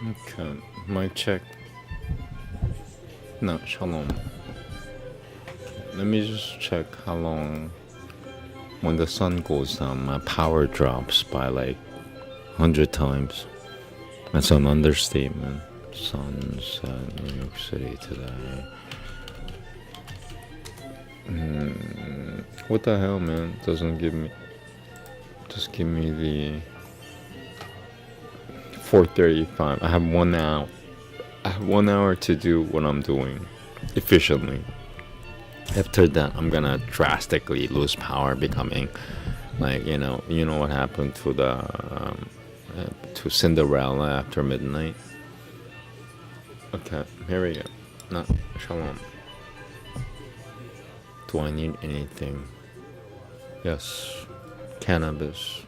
Okay, mic check. No, shalom. Let me just check how long. When the sun goes down, my power drops by like 100 times. That's an understatement. Sunset, New York City today. What the hell, man? Doesn't give me. Just give me the 4:35. I have 1 hour. I have 1 hour to do what I'm doing efficiently. After that, I'm gonna drastically lose power, becoming like you know what happened to the to Cinderella after midnight. Okay, here we go. No, shalom. Do I need anything? Yes, cannabis.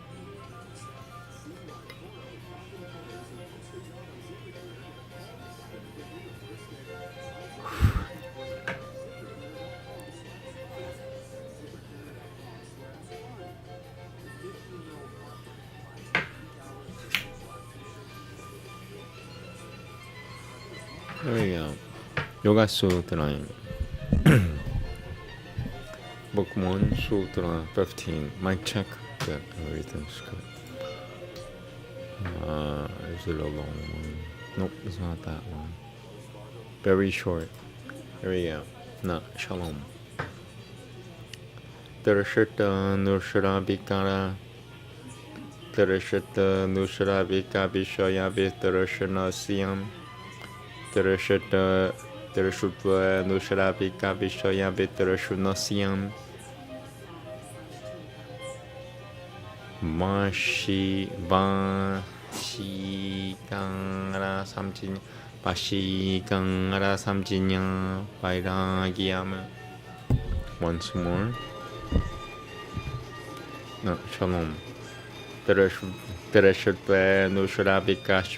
There we go. Yoga Sutra. Book 1, Sutra 15. Mic check. Good. Everything's good. Is it a long one? Nope, it's not that one. Very short. Here we go. No, shalom. Darashita Nushara Bikara. Darashita Nushara Bikabishaya Vitarashana Siyam. Darashita Darashutva Nushara Bikabishaya Vitarashana Siyam. Vashikara Samjinya Vashikara Samjinya Vairagiyama. Once more. No, shalom. Tereshutve Nushara Vikash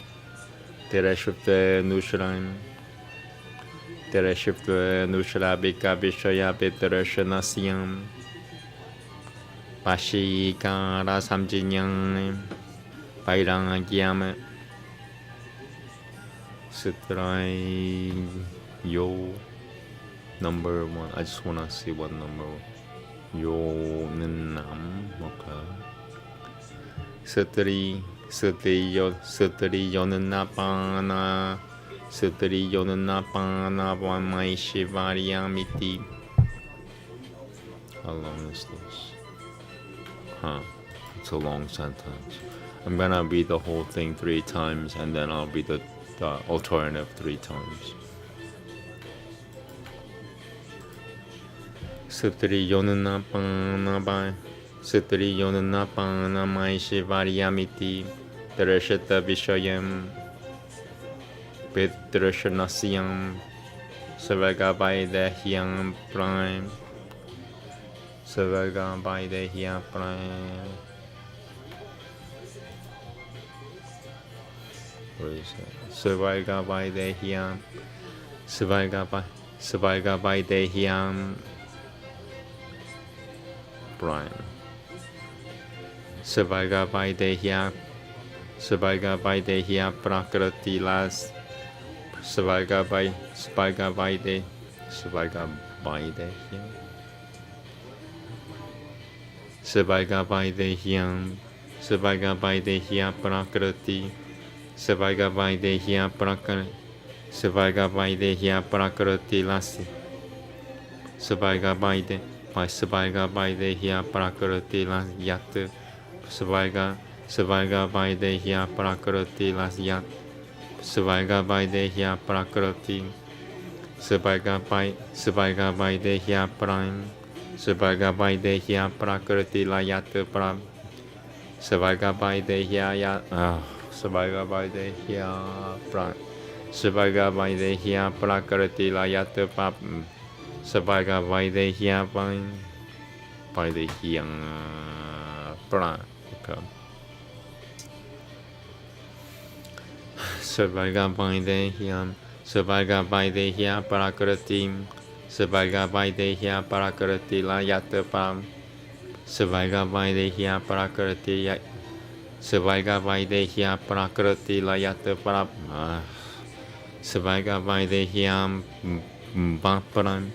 Tereshutve Nusharam Tereshutve Nushara Vikabishaya Vitarashanasiyam Vashikara Samjinyam Vairagiyama. Sutra Yo number 1. I just wanna see what number. Yo Ninam. Okay. Sutri Yonanapana Sutri Yonanapana Vamai Shivariyamiti. How long is this? It's a long sentence. I'm gonna read the whole thing 3 times and then I'll read the alternative 3 times. Sutri Yonanapana Sutri Yonanapana Mai Shivariyamiti Darashata Vishayam Vidrashanasiyam Savagabaidehiyam Prime Savagabaidehiyam Prime. Where is it? Savagabaidehiyam Savagabaidehiyam Prime. Savagabaidehya Prakrati Las Savagabaidehya Savagabaidehya Prakrati Savagabaidehya Prakrati Las Savagabaidehya Prakrati Las Yat Savagabaidehya Prakrati Las Yat Savagabaidehya Prakrati Savagabaidehya Prime Savagabaidehya Prakrati Layat Pram Savagabaidehya Yat Savagabaidehya Prime Savagabaidehya Prakrati Layat Pram Savagabaidehya Prime Vaidehya Prime. Okay. Savagabaidehya Prakrati Savagabaidehya Prakrati Layat Pram Savagabaidehya Prakrati Svaiga Vaidehya Prakriti Layata Parap Svaiga Vaidehya Vaparam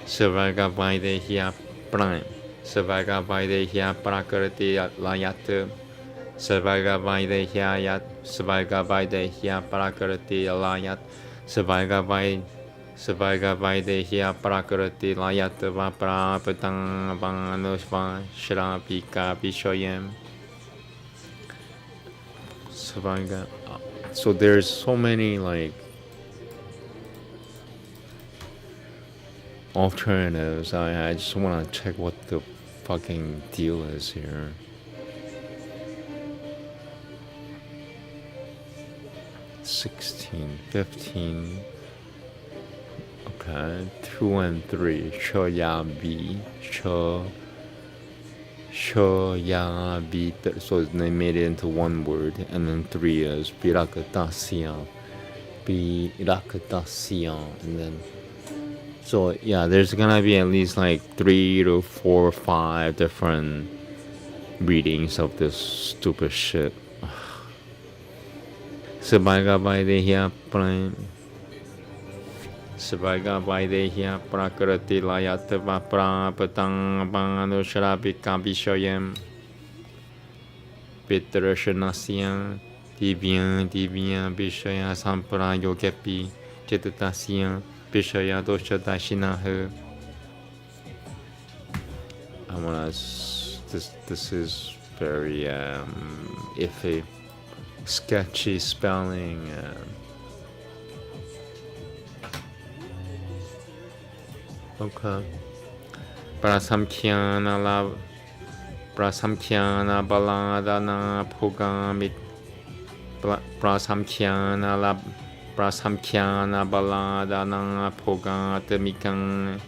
Svaiga Vaidehya Prime Svaiga Vaidehya Prakriti Layata Svaiga Vaidehya Yat Svaiga Vaidehya Prakriti Layat Svaiga Vaidehya Prakriti Layata Vaprapatang Vanusva Shrapika Vishoyam Svaiga. So there's so many like alternatives. I just want to check what the fucking deal is here. $16, $15. Okay, 2 and 3. Shoyabi, Shoyabi. So they made it into one word, and then 3 is Birakadasya, and then. So yeah, there's gonna be at least like 3 to 4 or 5 different readings of this stupid shit. Svaiga Vaidehya Prime Svaiga Vaidehya Prakriti Layata Vaprapatang Vanushrapika Vishoyam Vitrashanasya Divya Vishaya Sampara Yogepi Chitatasya Vishaya Dosha Dashinaha. This is very iffy, sketchy spelling. Okay. Prasamkhyana baladana pugamit. Prasamkhyana baladana pugatamikang.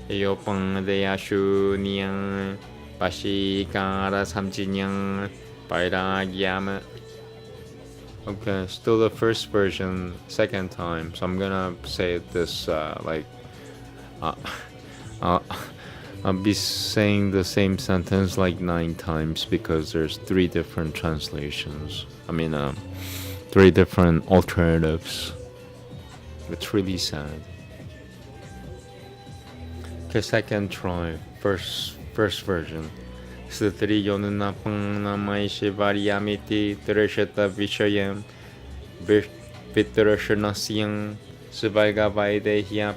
Eyopang deyashu niyang. Bashikara samjinyang. Vairagyama. Okay, still the first version, second time. So I'm gonna say this I'll be saying the same sentence like 9 times because there's 3 different translations. 3 different alternatives. It's really sad. Okay, second try. First version. Sutri yonunapana maishi variamiti trishata vishayam vitrashanasyan Svaiga Vaidehya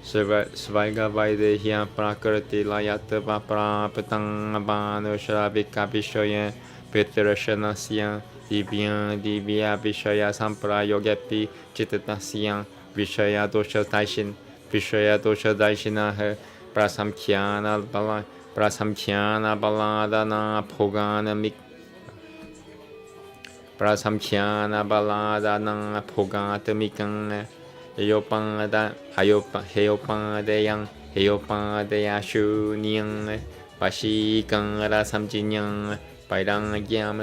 Svaiga Vaidehya Prakriti Layata Vaprapatang Vanushrapika Vishoya Vitrashanasya Divya Vishaya Sampara Yogepi Chitatasya Vishaya Dosha Daishinaha Prasamkhyana Baladana Poganamik Prasamkhyana baladana pogatamikang heyopadeyashu niyang bashikang rasamjinyang vairagyam.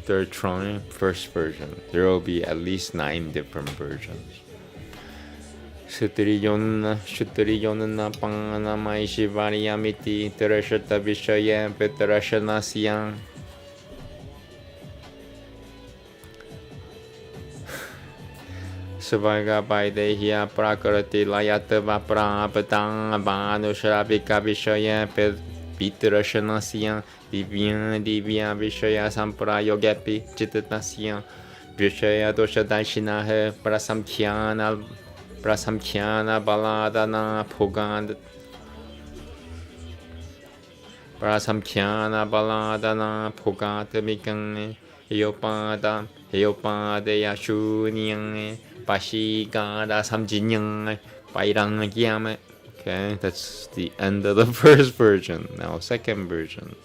Third try, first version. There will be at least 9 different versions. Sutriyonna pangana maishi variamiti terashata vishaya vitrashanasya Svaiga Vaidehya Prakriti Layata Vaprapatang Vanushrapika Vishaya Vitrashanasya Divya Vishaya Sampara Yogepi Chitatasya Vishaya Dosha Daishinaha Prasamkhyana Baladana Pugand Prasamkhyana Baladana Pugatamikang Heyopadeya Shunyang Bashigada Samjinyang Vairagyam. Okay, that's the end of the first version. Now second version,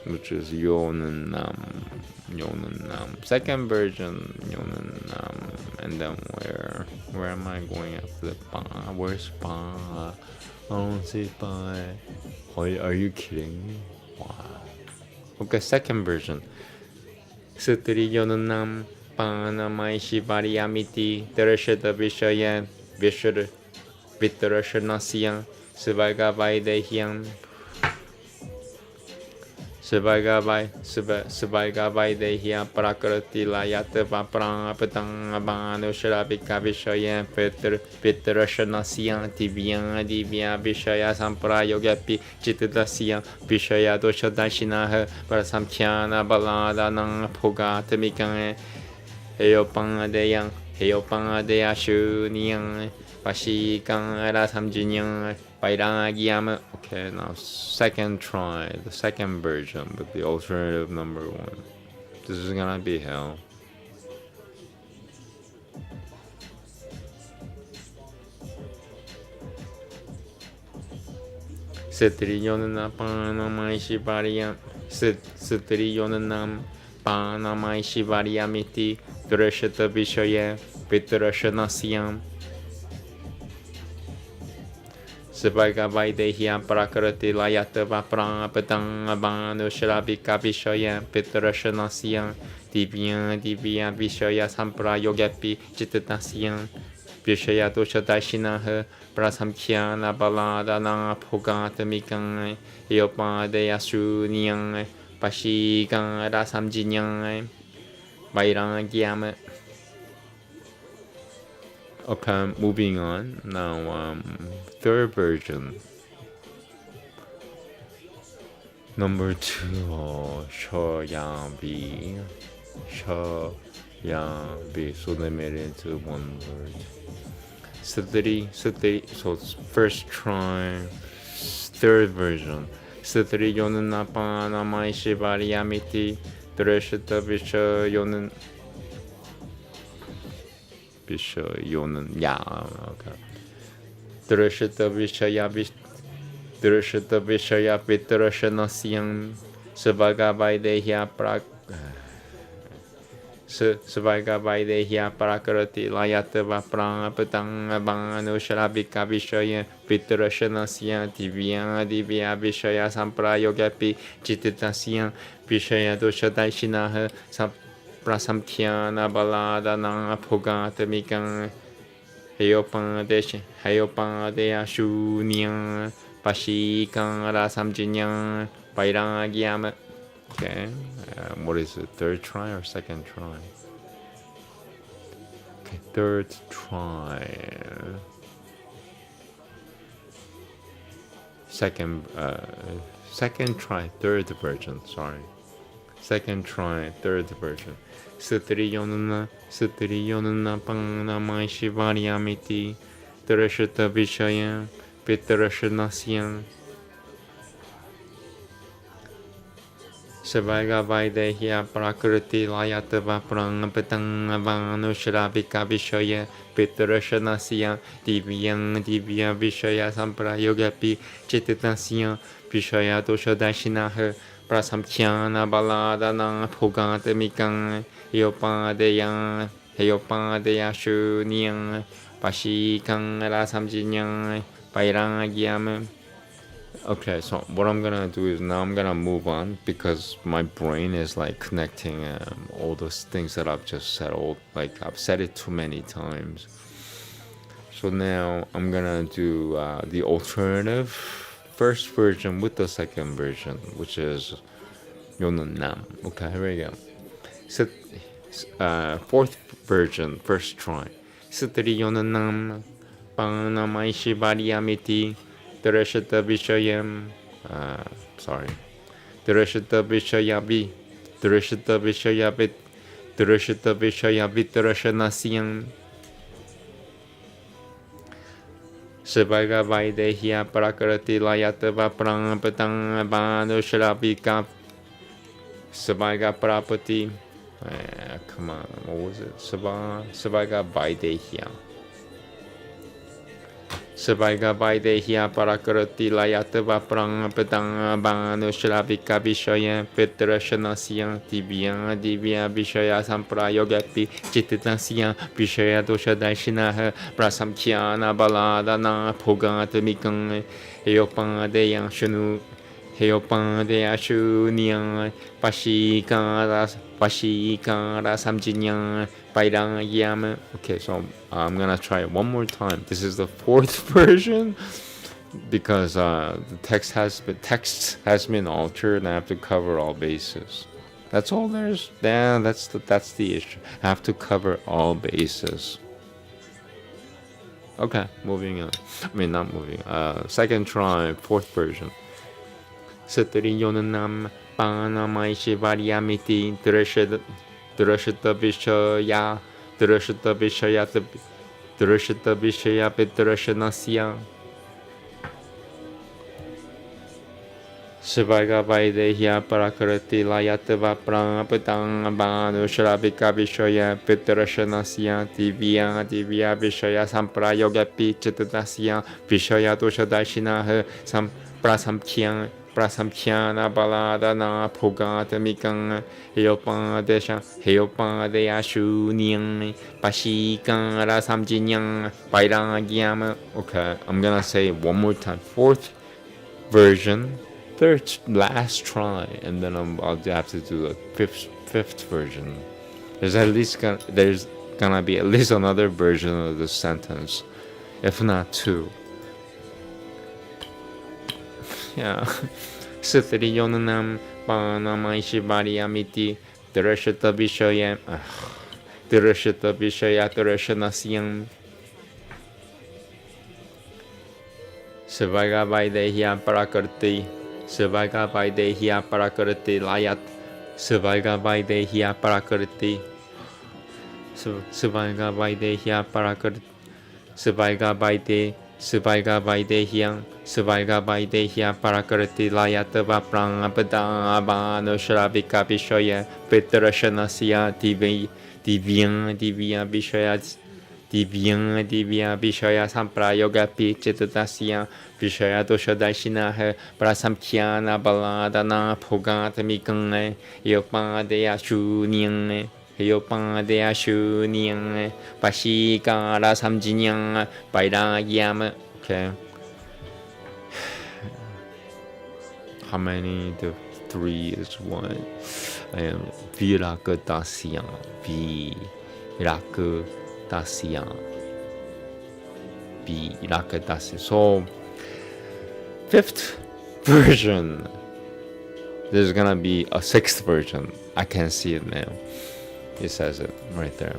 which is Yonanam. Second version, Yonanam. And then where am I going after the Pa? Where's Pa? I don't see Pa. Are you kidding me? Wow. Okay, second version. Sutri Yonanam Panamaishi Variamiti Terashata Vishaya Vitrashanasya Sebagai Vaidehiyam. Sebagai Vaidehiyam Prakriti Layata Vaprang Apatang Abano Sharabika Vishaya Pitrashanasya Divya Vishaya Sampra Yogapi Chittasya Vishaya Doshadashinaha Prasamkhyana Balada Nang Pogatamikan Heopangadeya Shuniyang Pashikan Rasamjinyang Vairagiyama. Okay, now second try, the second version with the alternative number 1. This is gonna be hell. Sitriyonana Panamai Shivariyam Sitriyonanam Panamai Shivariyamiti Drashata Vishaya Vitrashanasyam Sebagai Vaidehiyam Prakriti Layata Vaprang Apatang Abano Sharabika Vishaya Vitrashanasya Divya Vishaya Sampra Yogapi Chittasya Vishaya Doshadashinaha Prasamkhyana Balada Nang Pogatamikan Yopadeya Shuniyang Pashikan Rasamjinyang Vairagiyama. Okay, moving on. Now, third version. Number 2, Shoyabi. Shoyabi. So they made it into one word. Sutri. So it's first try, third version. Sutri yonan napana mai shivariyamiti. Dreshata visha yonan. Yonan, okay. Drashata Vishaya Vitrashanasyan Sebagai Vaidehya Prakriti Layata Vaprang Apatang Abano Sharabika Vishaya Vitrashanasya Divya Vishaya Sampra Yogapi Chittasya Vishaya Doshadashinaha Prasamkhyana Balada Nang Pogatamikan Heopangadeya Shuniyang Pashikan Rasamjinyang Vairagiyama. Okay, what is it? Third try or second try? Okay, third try. Second try, third version. Sorry. Second try, third version. Sutriyonana Panamai Shivariyamiti Drashata Vishaya Vitrashanasya Sebagai Vaidehya Prakriti Layata Vaprang Apatang Avano Sharabika Vishaya Vitrashanasya Divya Vishaya Sampra Yogapi Chittasya Vishaya Doshadashinaha Prasamkhyana Balada Nang Pogatamikan Heopadeya Shuniyang Pashikan Rasamjinyang Vairagiyama. Okay, so what I'm gonna do is now I'm gonna move on because my brain is like connecting all those things that I've just said. I've said it too many times. So now I'm gonna do the alternative first version with the second version, which is Yonannam. Okay, here we go. Fourth version, first try. Sutri Yonannam Panamai Shivariyamiti Drashata Vishayam. Drashata Vishaya Vitrashanasyan Sebagai Vaidehya Prakriti Layata Vaprang Apatang Abano Sharabika Sebagai Prapati. Come on, what was it? Sebagai Vaidehya. Sebagai Vaidehya Prakriti Layata Vaprang Apatang Abano Sharabika Vishaya Vitrashanasya Divya Vishaya Sampra Yogapi Chittasya Vishaya Doshadashinaha Prasamkhyana Balada Nang Pogatamikan Heopangadeya Shuniyang Pashikan Rasamjinyang Vairagiyama. Okay, so I'm gonna try it one more time. This is the fourth version. because the text has been altered, and I have to cover all bases. That's all there's. Yeah, that's the issue. I have to cover all bases. Okay, moving on. I mean, not moving. Second try, fourth version. Satriyonam panamaishi variamiti drashita vishaya drashita vishaya vidrashanasya. Shivaga Vaidehya Parakarati Layatava Prapatang Banushravika Vishaya Vidrashanasya Divya Vishaya Samprayogapi Chittasya Vishaya Doshadashina Prasamkhyana Baladana Pugatamikang Heopadeya Shunyang Pashikara Samjinyang Vairagyam. Okay, I'm gonna say it one more time. Fourth version. Third last try, and then I'll have to do a fifth version. There's gonna be at least another version of the sentence, if not two. Yeah. Sitriyonanam panamaishi variamiti drashita vishaya drashanasyam. Sivaga Vaidehya Prakarti Sivaga Vaidehya Prakarti Layat Sivaga Vaidehya Prakarti Sivaga Vaidehya Prakarti Sivaga Vaidehya Prakarti Layatava Pranapadana Shravika Vishaya Vidrashanasya Divya Vishaya Divya Vishaya Samprayogapi Chittasya Vishaya Doshadashina Prasamkhyana Baladana Pugatamikang Heopadeya Shunyang Pashikara Samjinyang Vairagyam. Okay. How many? The three is one. I am Virakadasya. Virakadasya. So, fifth version. There's gonna be a sixth version. I can see it now. It says it right there.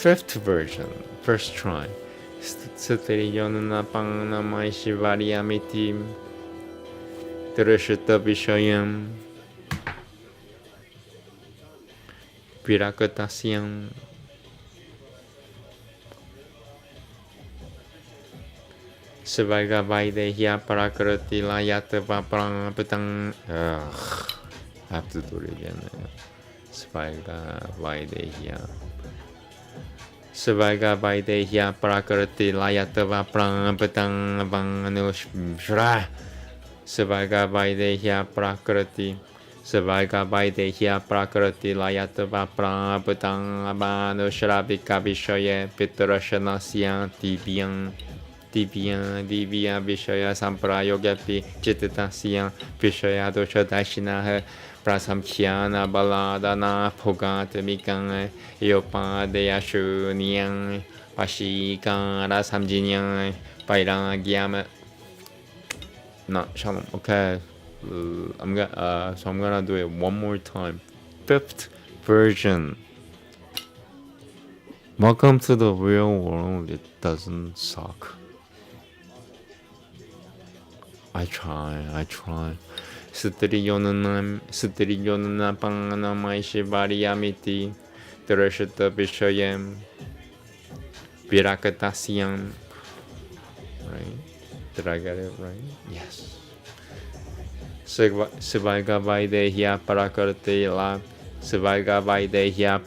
Fifth version. First try. Satriyonana panamaishi variamiti drashita vishayam Virakadasyam. Sivaga Vaidehya Prakarti Layatava Prapatang. I have to do it again. Sivaga Vaidehya Prakarti Layatava Prapatang Vanushra. Sivaga Vaidehya Prakarti Layatava Prapatang Vanushravika Vishaya Vidrashanasya Divya Vishaya Samprayogapi Chittasya Vishaya Doshadashina Prasamkhyana Baladana Pugatamikang Heopadeya Shunyang Pashikara Samjinyang Vairagyam. Not Shalom. Okay. I'm gonna do it one more time. Fifth version. Welcome to the real world. It doesn't suck. I try. Satriyonana panamaishi variamiti drashita vishayam Virakadasyam. Right? Did I get it right? Yes. Sivaga Vaidehya Prakarti Laya Sivaga Vaidehya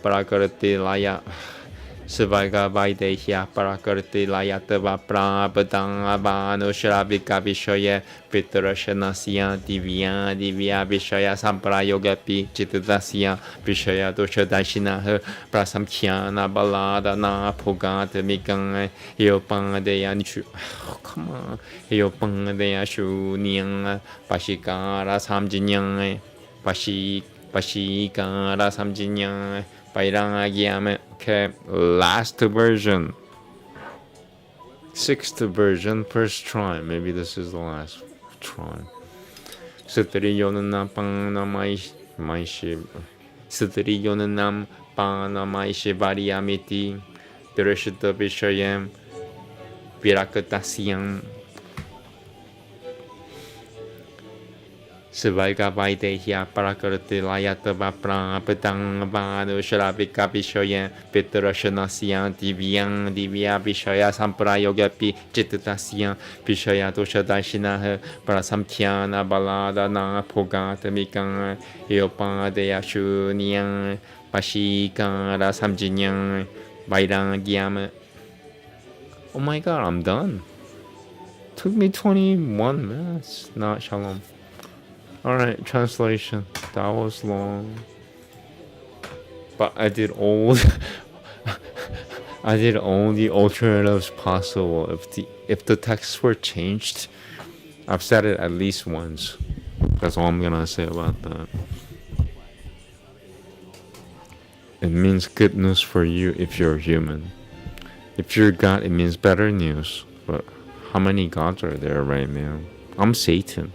Prakarti Layatava Prapatang Vanushravika Vishaya Vidrashanasya Divya Vishaya Samprayogapi Chittasya Vishaya Doshadashina Prasamkhyana Baladana Pugatamikang Heopadeya Shunyang Pashikara Samjinyang Pashikara Samjinyang Vairagyam. Okay, last version. Sixth version, first try. Maybe this is the last try. Sutriyonan Panamaishi Sutriyonan Panamaishi Variamiti Dirishita Vishayam Virakatasyam Sivaika Vaidehya Parakarati Layata Vapra Petang Vanu Sharavika Vishoya Pitarashanasya Divyang Divya Vishaya Samprayogapi Chitatasya Vishaya Doshadashina Parasamthyana Balada Na Pogata Mikang Yopadeya Shunyang Pashikara Samjinyang Vairangyam. Oh my god, I'm done. Took me 21 minutes. Not shalom. Alright, translation. That was long. But I did all I did all the alternatives possible. If the texts were changed, I've said it at least once. That's all I'm gonna say about that. It means good news for you if you're human. If you're God, it means better news. But how many gods are there right now? I'm Satan.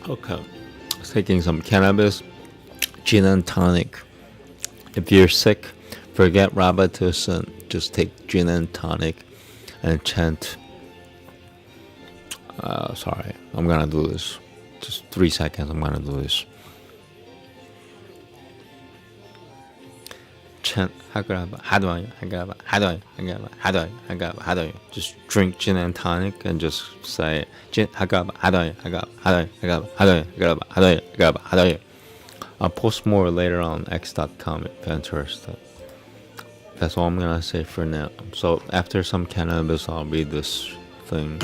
Okay, I was taking some cannabis, gin and tonic. If you're sick, forget Robitussin. Just take gin and tonic and chant. Sorry, I'm gonna do this. Just 3 seconds, I'm gonna do this. Chant Hagraba, Hadoy, Hagraba, Hadoy, Hagraba, Hadoy, Hagraba, Hadoy. Just drink gin and tonic and just say Gin Hagraba, Hadoy, Hagraba, Hadoy, Hagraba, Hadoy, Hagraba, Hadoy, Hagraba, Hadoy. I'll post more later on x.com if you're interested. That's all I'm gonna say for now. So after some cannabis, I'll read this thing.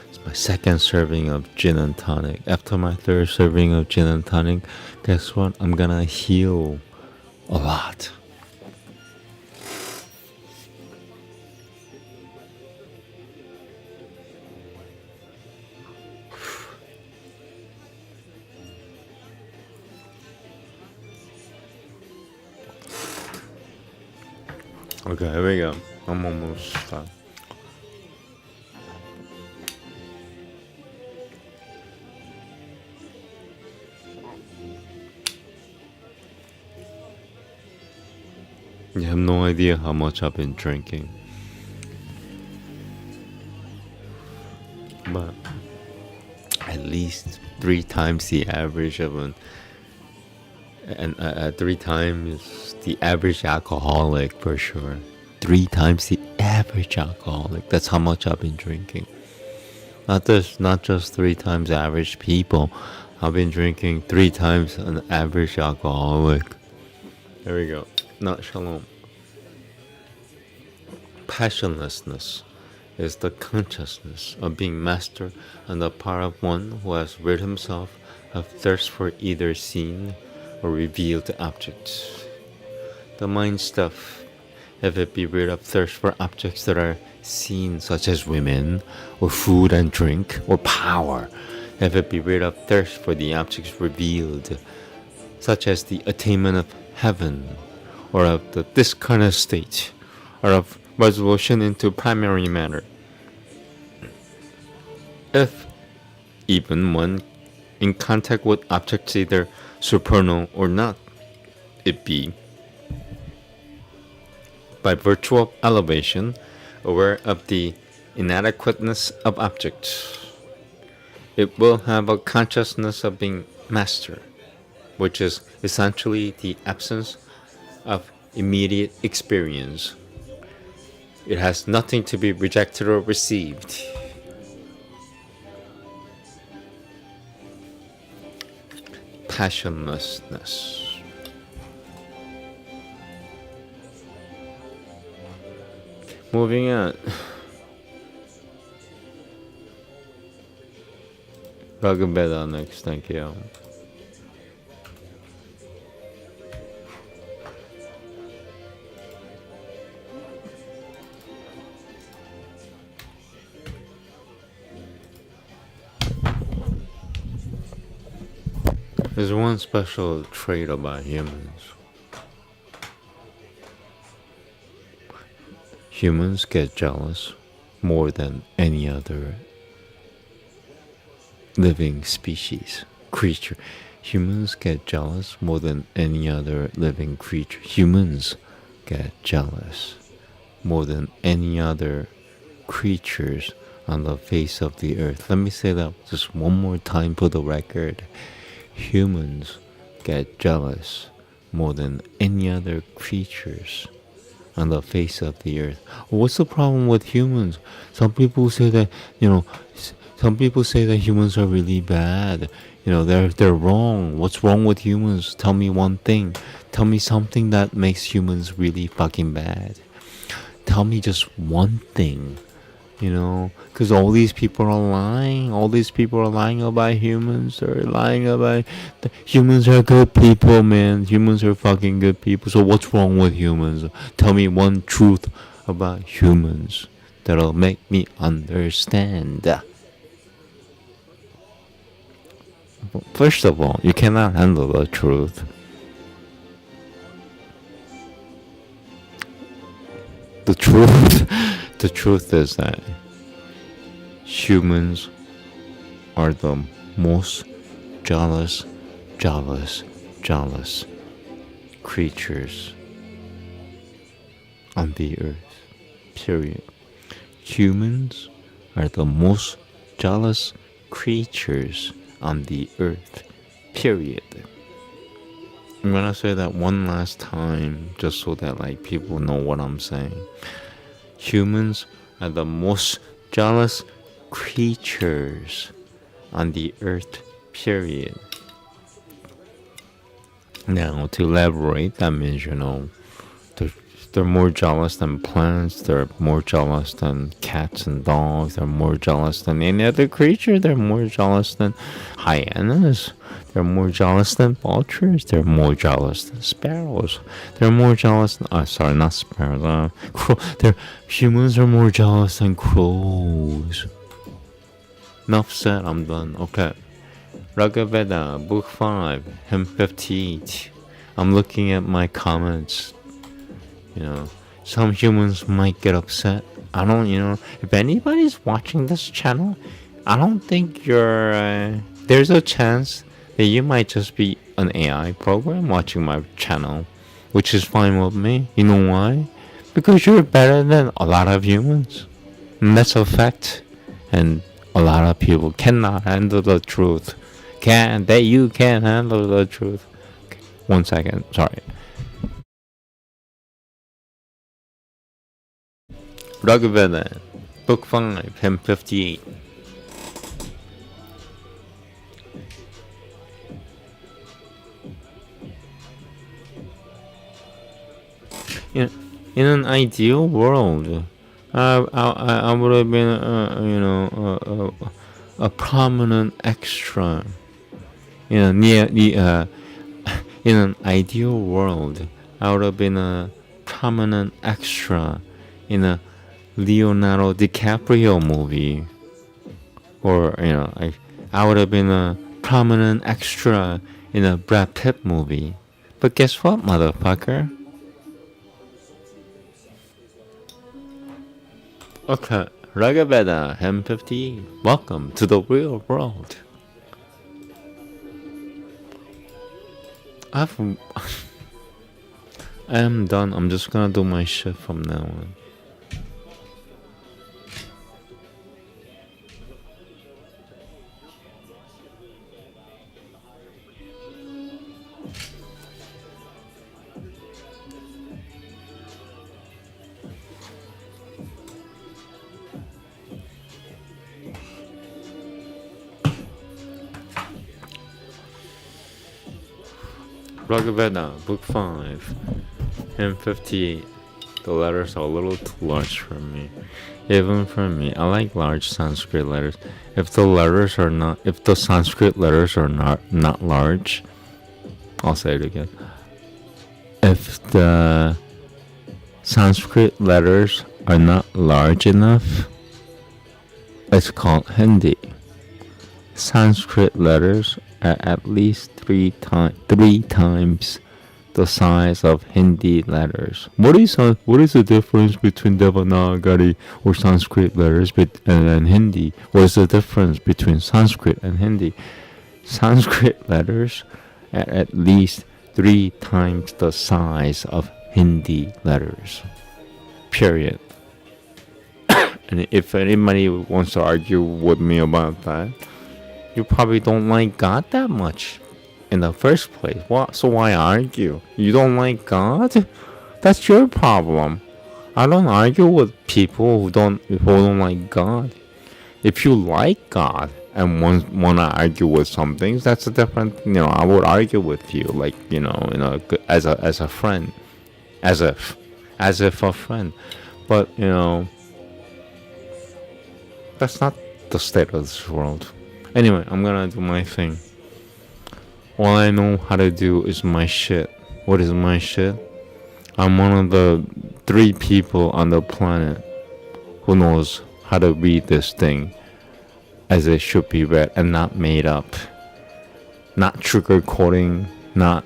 It's my second serving of gin and tonic. After my third serving of gin and tonic, guess what? I'm gonna heal a lot. Okay, here we go. I'm almost done. You have no idea how much I've been drinking. But at least 3 times the average of and 3 times the average alcoholic for sure. 3 times the average alcoholic. That's how much I've been drinking. Not just 3 times average people. I've been drinking 3 times an average alcoholic. There we go. Not shalom. Passionlessness is the consciousness of being master and the power of one who has rid himself of thirst for either seen or revealed objects. The mind stuff, if it be rid of thirst for objects that are seen, such as women, or food and drink, or power, if it be rid of thirst for the objects revealed, such as the attainment of heaven, or of the discarnate state, or of resolution into primary matter. If even one in contact with objects either supernal or not, it be by virtue of elevation, aware of the inadequateness of objects, it will have a consciousness of being master, which is essentially the absence of immediate experience. It has nothing to be rejected or received. Passionlessness. Moving on. Welcome Veda next, thank you. There's one special trait about humans. Humans get jealous more than any other living species, creature. Humans get jealous more than any other living creature. Humans get jealous more than any other creatures on the face of the earth. Let me say that just one more time for the record. Humans get jealous more than any other creatures on the face of the earth. What's the problem with humans? Some people say that, some people say that humans are really bad. They're wrong. What's wrong with humans? Tell me one thing. Tell me something that makes humans really fucking bad. Tell me just one thing. Because all these people are lying. All these people are lying about humans. They're lying about humans are good people, man. Humans are fucking good people. So what's wrong with humans? Tell me one truth about humans that'll make me understand. First of all, you cannot handle the truth. The truth is that humans are the most jealous creatures on the earth. Period. Humans are the most jealous creatures on the earth. Period. I'm gonna say that one last time just so that people know what I'm saying. Humans are the most jealous creatures on the earth. Period. Now, to elaborate, that means they're more jealous than plants. They're more jealous than cats and dogs. They're more jealous than any other creature. They're more jealous than hyenas. They're more jealous than vultures. They're more jealous than sparrows. They're more jealous than, sorry, not sparrows. Humans are more jealous than crows. Enough said, I'm done. Okay. Veda, Book 5, Hymn 58. I'm looking at my comments. Some humans might get upset. I don't, if anybody's watching this channel, I don't think there's a chance that you might just be an AI program watching my channel, which is fine with me. You know why? Because you're better than a lot of humans. And that's a fact. And a lot of people cannot handle the truth. You can't handle the truth. Okay, 1 second, sorry. Veda, Book 5, Hymn 58. In an ideal world, I would have been, a prominent extra. In an ideal world, I would have been a prominent extra in a Leonardo DiCaprio movie, or I would have been a prominent extra in a Brad Pitt movie. But guess what, motherfucker? Okay, Veda, Hymn 58. Welcome to the real world. I am done. I'm just gonna do my shit from now on. Veda, Book 5, Hymn 58. The letters are a little too large for me. Even for me, I like large Sanskrit letters. If the Sanskrit letters are not large, I'll say it again. If the Sanskrit letters are not large enough, it's called Hindi. Sanskrit letters are at least three times the size of Hindi letters. What is the difference between Devanagari or Sanskrit letters and Hindi? What is the difference between Sanskrit and Hindi? Sanskrit letters are at least 3 times the size of Hindi letters. Period. And if anybody wants to argue with me about that, you probably don't like God that much in the first place. So why argue? You don't like God? That's your problem. I don't argue with people who don't like God. If you like God and want to argue with some things, that's a different. I would argue with you, like as a friend, as if a friend. But that's not the state of this world. Anyway, I'm gonna do my thing. All I know how to do is my shit. What is my shit? I'm one of the 3 people on the planet who knows how to read this thing as it should be read and not made up. Not sugarcoating, not,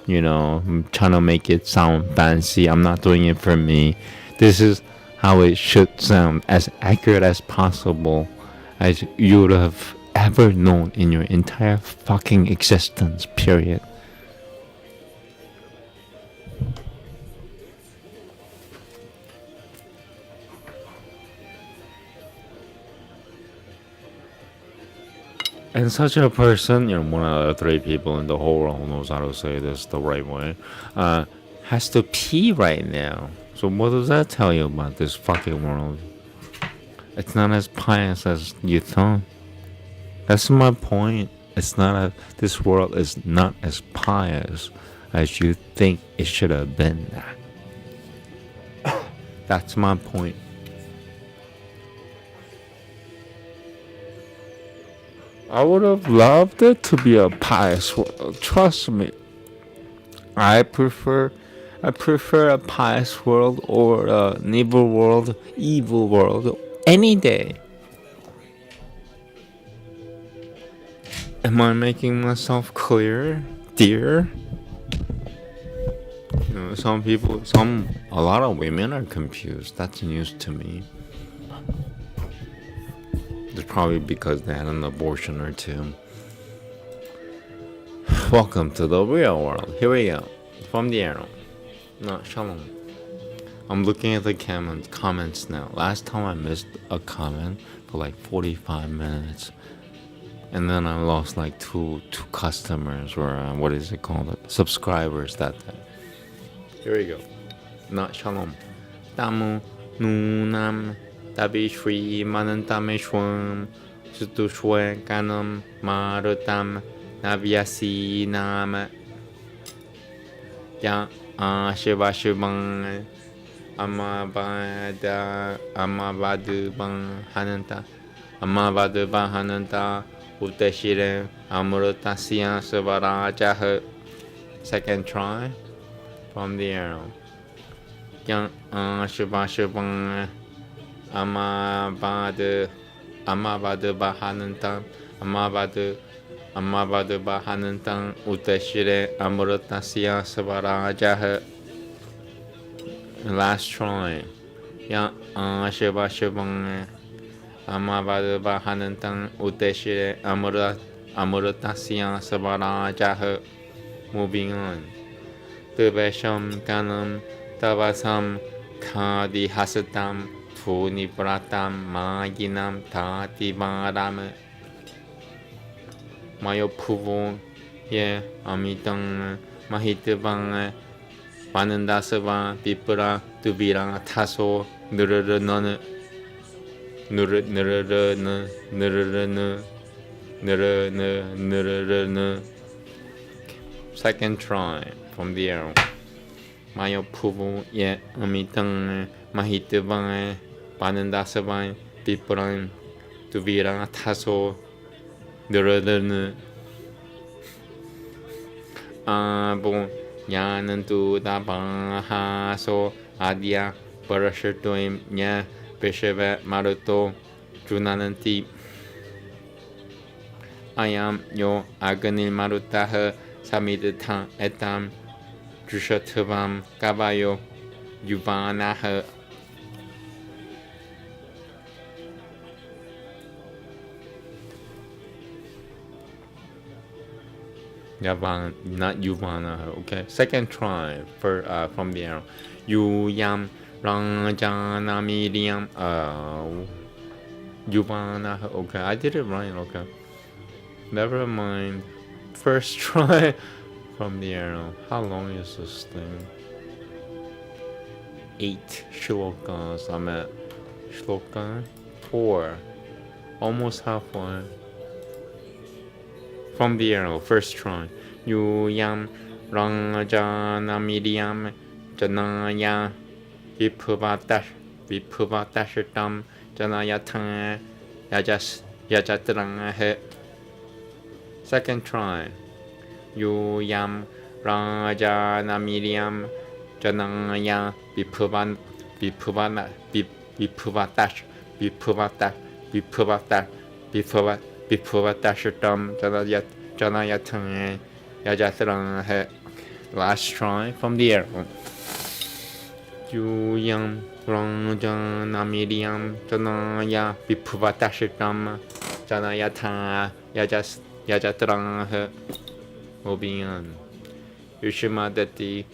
trying to make it sound fancy. I'm not doing it for me. This is how it should sound, as accurate as possible, as you would have ever known in your entire fucking existence, period. And such a person, one out of 3 people in the whole world knows how to say this the right way, has to pee right now. So what does that tell you about this fucking world? It's not as pious as you thought. That's my point. This world is not as pious as you think it should have been. That's my point. I would have loved it to be a pious world. Trust me. I prefer a pious world or an evil world any day. Am I making myself clear, dear? A lot of women are confused. That's news to me. It's probably because they had an abortion or 2. Welcome to the real world. Here we go. From the arrow. No, shalom. I'm looking at the comments now. Last time I missed a comment for like 45 minutes. And then I lost like two customers or what is it called? Subscribers that day. Here we go. Not shalom. Tamu nunam tabi shri manantameshwam sutushwe kanam marutam navyasi nam ya shiva shivang amabadu bang hananta Uteshire Amurutasiya Savarajah. Second try from the arrow. Yang Shubashubang Amabadu Bahanantam Amabadu Bahanantam Uteshire Amurutasiya Savarajah. Last try. Yang Shubashubang Amabadu Bahanantam Uteshire Amurutasiya Savarajah. Moving on. Tubesham Kanam Tavasam Kadi Hasatam Punipratam Maginam Tati Baram Mayo Puvo Ye Amitang Mahitavang Panandasava Pipura Tubira Taso Nururana Second try from the arrow. Mayo puvu ye amitang mahitavang panandasavang pipuran tuvira taso nururana abo yanantu dabahaso adya parashatuim nya Peshava Maruto Junananti Ayam yo aganil marutah samidtam etam drushatvam kavayo yuvanah. Yavan, not Yuvana. Okay, second try for from the arrow. Yuyam Ranjanamiriam Yuvana. Okay, I did it right. Okay, never mind. First try from the arrow. How long is this thing? 8 shlokas. I'm at shloka 4, almost halfway. From the arrow, first try. Yuyam Ranjanamiriam Janaya Viphuvatashitam Janayatan Yajatrang. Second try. Yuyam Ranjanamiriam Janaya Viphuvatashitam Janayatan Yajatrang. Last try from the arrow. Yuyam Ranjanamiriam Janaya Viphuvatashitam Janayatan Yajatrang. Moving on. Yushimadati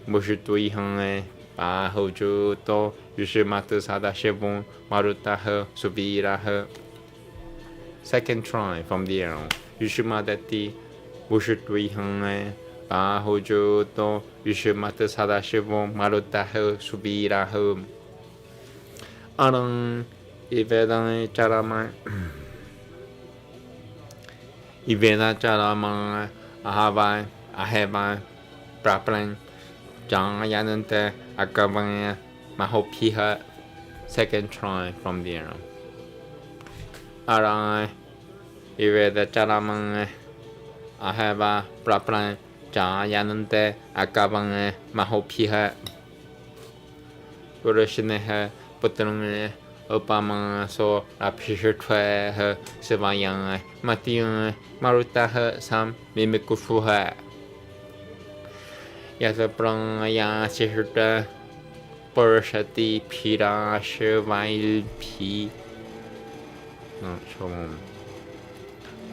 Mushituihan Bahojuto Yushimatu Sadashivon Marutah Subirah. Second try from the arrow. Yushimadati Mushituihan Bahojuto Yushimatu Sadashivon Marutah Subirah. Aryan Veda Charama Veda Charama Ahava Praplan Janyanante Akavanya Mahopiha. Second try from the arrow. Aryan Veda Charama Ahava Praplan Janyanante Akavanya Mahopiha. Purushineha Putrung Upama so Rapishutwe Sivayang Matiun Marutah Sam Mimikufuha. Yataprang Sihurta Purushati Pira Shivail P. No, Shalom.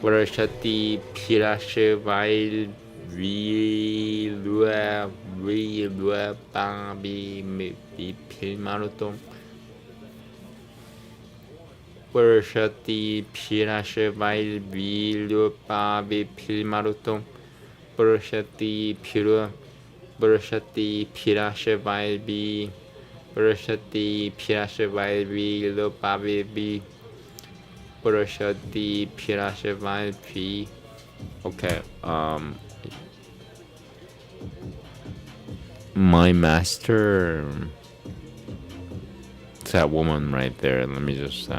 Purushati Pira Shivail Vilua Babi Pilmarutum. Purushati Pirashivail Vilupavi Pilmarutum. Purushati Pirashivail B. Purushati Pirashivail Vilupavi B. Purushati Pirashivail P. Okay, my master, it's that woman right there. Let me just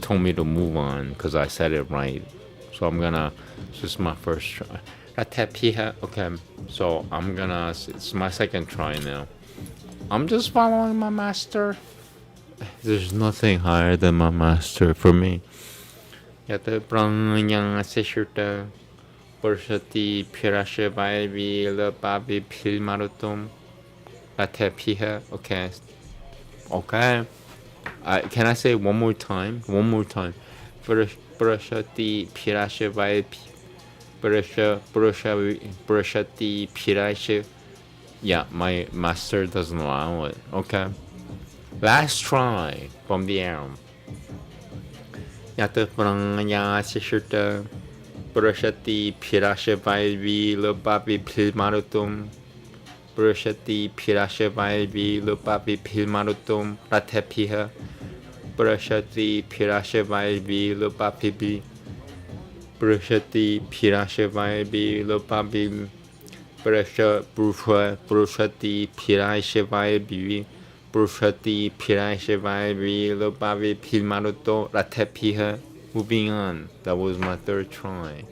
told me to move on because I said it right. So I'm gonna, this is my first try. Okay, so I'm gonna, it's my second try now. I'm just following my master. There's nothing higher than my master for me. Yata pranyang seshurta Purushati Pirashivail Vilupavi Pilmarutum. Okay. Okay. Can I say one more time? One more time. Purushati Pirashivail Purushati Pirashiv. Yeah, my master doesn't allow it. Okay. Last try from the arm. Yata pranya sishurta Purushati Pirashivail Vilupavi Pilmarutum. Purushati Pirashivail Vilupavi Pilmarutum Ratepiha. Purushati Pirashivail Vilupavi. Purushati Pirashivail Vilupavi. Purushati Pirashivail Vivi. Purushati Pirashivail Vilupavi Pilmaruto Ratepiha. Moving on. That was my third try.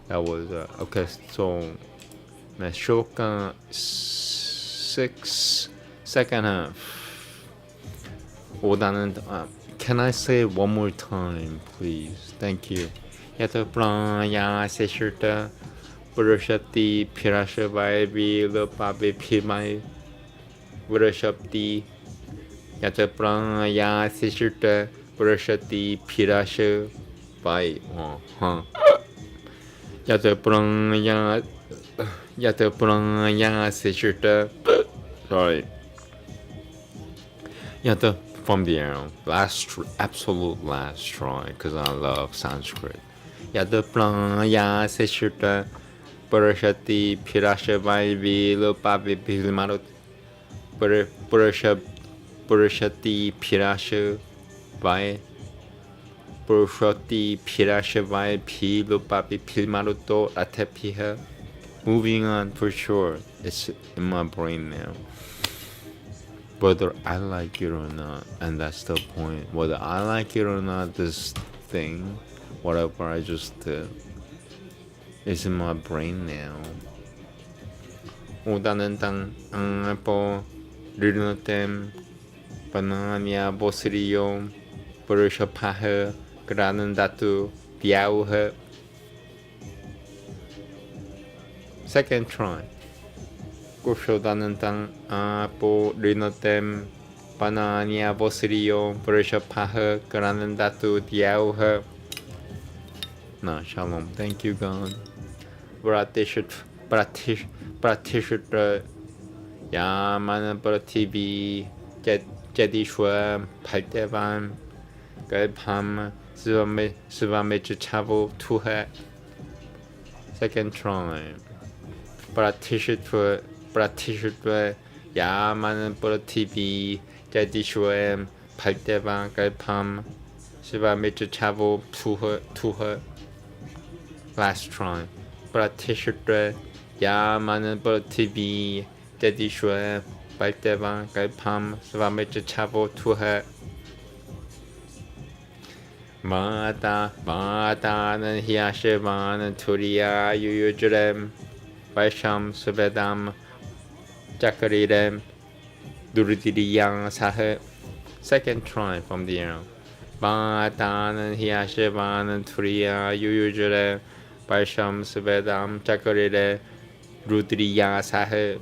That was okay. So Shloka 6, second half. 오다는 Can I say it one more time, please? Thank you. Yata praya seshurta Purushati Pirashavai Vilupabi Pimai Purushapti Yata praya seshurta Purushati Pirashavai Yata praya seshurta. Sorry. Yata from the arrow. Absolute last try, because I love Sanskrit. Yata praya seshurta Purushati Pirashavai Vilupabi Pimai Purushati Pirashavai Purushati Pirashavai Pilupapi Pilmaruto Atepiha. Moving on for sure. It's in my brain now. Whether I like it or not, and that's the point. Whether I like it or not, this thing, whatever I just did, is in my brain now. 오다는 땅 앙보 르노템 바나냐 보스리요 버르셔파헤 그라는 다투 비아우헤. Second try. 고쇼다는 땅 앙보 르노템 바나냐 보스리요 버르셔파헤 그라는 다투 비아우헤. No, shalom. Thank you, God. Pratishut Yaman Prativi Jedishwa Paltevan Galpam Sivamich Chavo Tuha. Second try. Pratishut Yaman Prativi Jedishwa Paltevan Galpam Sivamich Chavo Tuha. Last try. Pratishut Yaman Prativi Jedishwa Paltevan Galpam Sivamich Chavo Tuha. Mata Hiashivan Turiya Yuyujrem Vaisham Suvedam Jakaridem Duridiyang Sahe. Second try from the arrow. Mata Hiashivan Turiya Yuyujrem Vaisham Suvedam Jakaridem Duridiyang Sahe.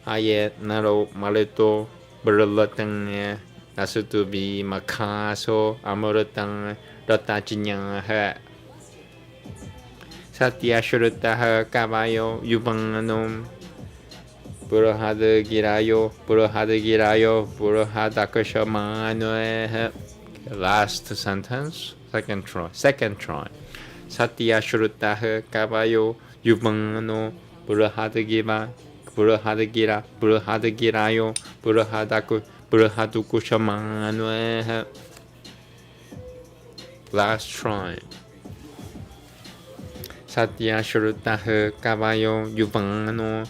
Aye Naro Malito Burlatang Nasutubi Makaso Amuratang Ratachinyang He Satya Shurutaha Kavayo Yubanganum Burahada Girayo Burahadakashamano. Last sentence. Second try. Satya Shurutaha Kavayo Yubangano Burahadagirayo Burahadukushamano. Last try. Satya Shurutaha Kavayo Yubangano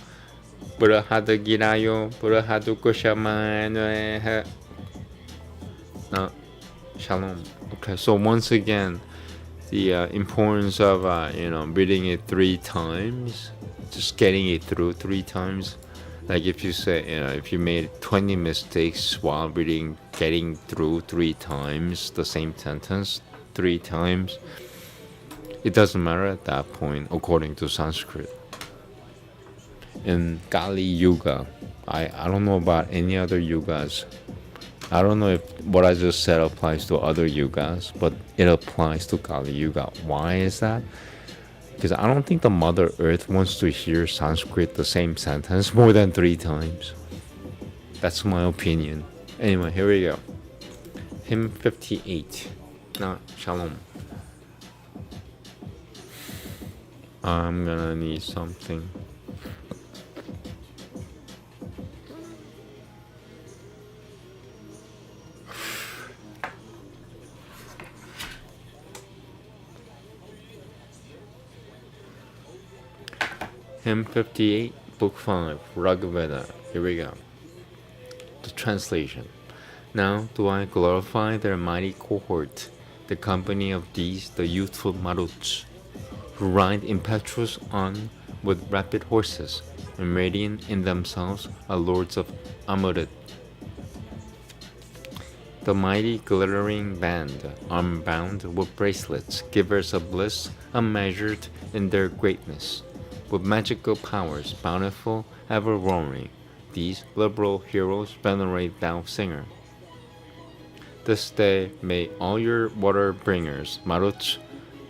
Burahadukushamano. No, shalom. Okay, so once again, the importance of reading it 3 times, just getting it through 3 times. Like if you say, if you made 20 mistakes while getting through 3 times the same sentence 3 times, it doesn't matter at that point, according to Sanskrit. In Kali Yuga, I don't know about any other yugas. I don't know if what I just said applies to other yugas, but it applies to Kali Yuga. Why is that? Because I don't think the Mother Earth wants to hear Sanskrit the same sentence more than 3 times. That's my opinion. Anyway, here we go. Hymn 58. Now, shalom. I'm gonna need something. Hymn 58, Book 5, Veda. Here we go. The translation. Now do I glorify their mighty cohort, the company of these, the youthful Maruts, who ride impetuous on with rapid horses, and radiant in themselves are lords of Amrit. The mighty glittering band, arm-bound with bracelets, givers of bliss, unmeasured in their greatness, with magical powers, bountiful, ever-roaring, these liberal heroes venerate thou singer. This day may all your water-bringers, Maruts,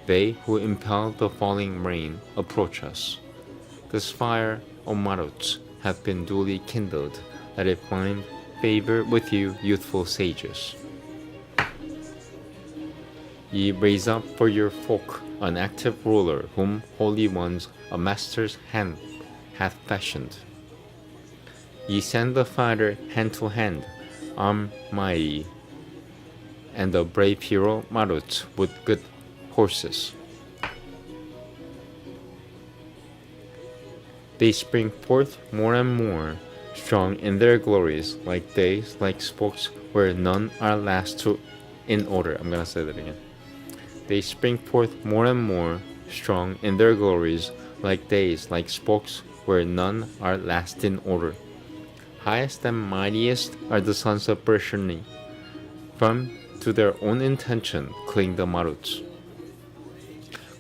they who impel the falling rain, approach us. This fire, O Maruts, hath been duly kindled, let it find favor with you, youthful sages. Ye raise up for your folk an active ruler, whom holy ones a master's hand hath fashioned. Ye send the fighter hand to hand, arm mighty, and the brave hero Marut with good horses. They spring forth more and more, strong in their glories, like days, like spokes, where none are last to in order. I'm gonna say that again. They spring forth more and more, strong in their glories, like days, like spokes, where none are last in order. Highest and mightiest are the sons of Brishni. Firm to their own intention cling the Maruts.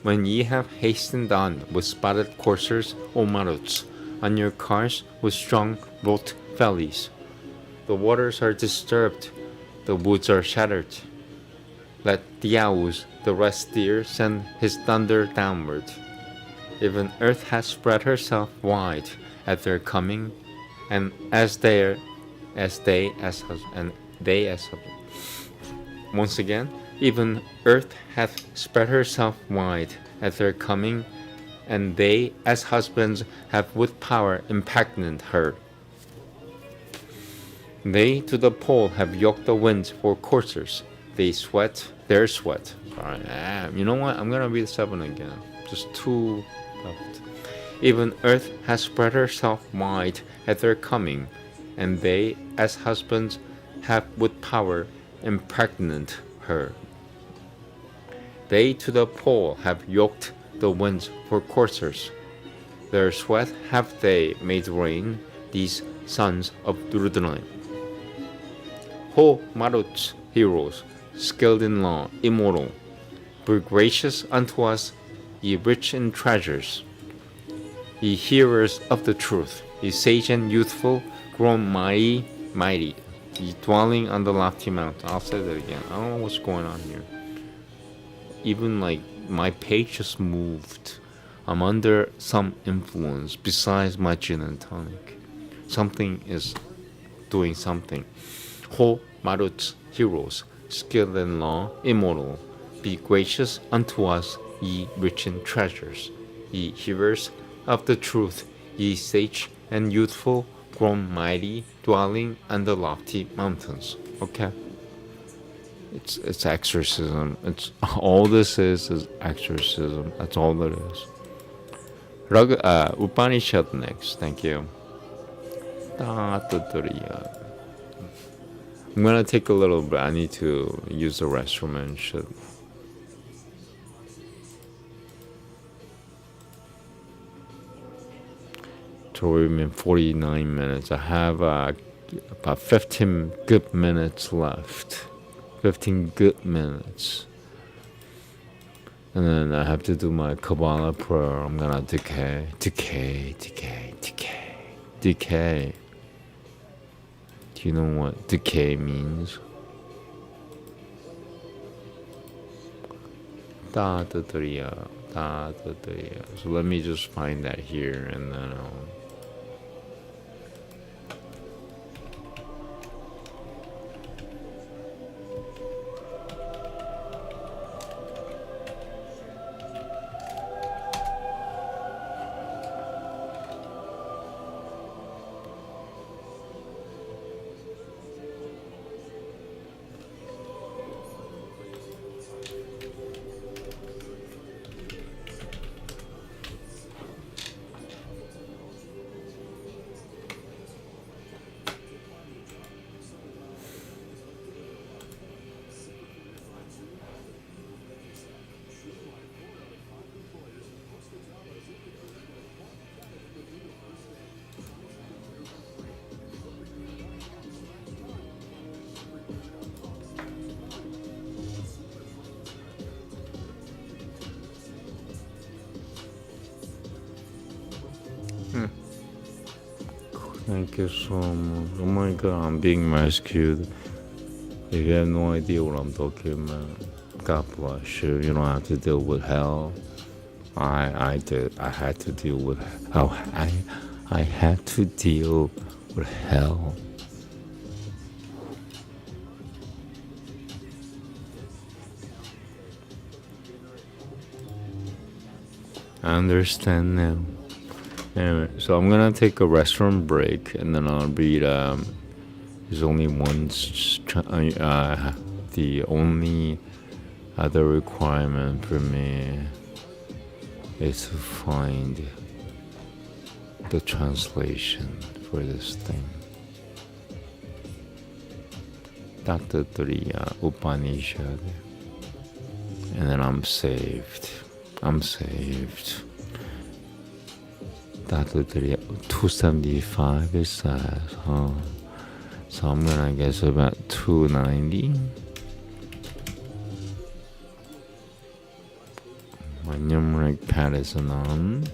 When ye have hastened on with spotted coursers, O Maruts, on your cars with strong bolt fellies, the waters are disturbed, the woods are shattered. Let Diaus, the rest steer, send his thunder downward. Even earth has spread herself wide at their coming, and once again, even earth hath spread herself wide at their coming, and they as husbands have with power impregnant her. They to the pole have yoked the winds for coursers. They sweat their sweat. Sorry, you know what? I'm gonna read 7 again. Just 2 left. Even earth has spread herself wide at their coming, and they as husbands have with power impregnant her. They to the pole have yoked the winds for coursers. Their sweat have they made rain, these sons of Durudnai. Ho Maruts, heroes, skilled in law, immortal, be gracious unto us, ye rich in treasures, ye hearers of the truth, ye sage and youthful, grown mighty, ye dwelling on the lofty mountain. I'll say that again. I don't know what's going on here. Even like my page just moved. I'm under some influence besides my gin and tonic. Something is doing something. Ho Maruts, heroes, skilled in law, immortal, be gracious unto us, ye rich in treasures, ye hearers of the truth, ye sage and youthful, grown mighty, dwelling on the lofty mountains. Okay. It's exorcism. It's all this is exorcism. That's all that is. Upanishad next. Thank you. I'm gonna take a little bit. I need to use the restroom and shit. So we've been 49 minutes. I have about 15 good minutes left. 15 good minutes. And then I have to do my Kabbalah prayer. I'm gonna decay. Do you know what decay means? So let me just find that here and then I'll... Thank you so much. Oh my god, I'm being rescued. If you have no idea what I'm talking about, God bless you. You don't have to deal with hell. I did. I had to deal with hell. I had to deal with hell. I understand now. Anyway, so I'm gonna take a restroom break and then I'll read. There's only one. The only other requirement for me is to find the translation for this thing. Dr. Upanishad. And then I'm saved. I'm saved. Dr. 275 it says, huh? So I'm gonna guess about 290. My numeric pad isn't on.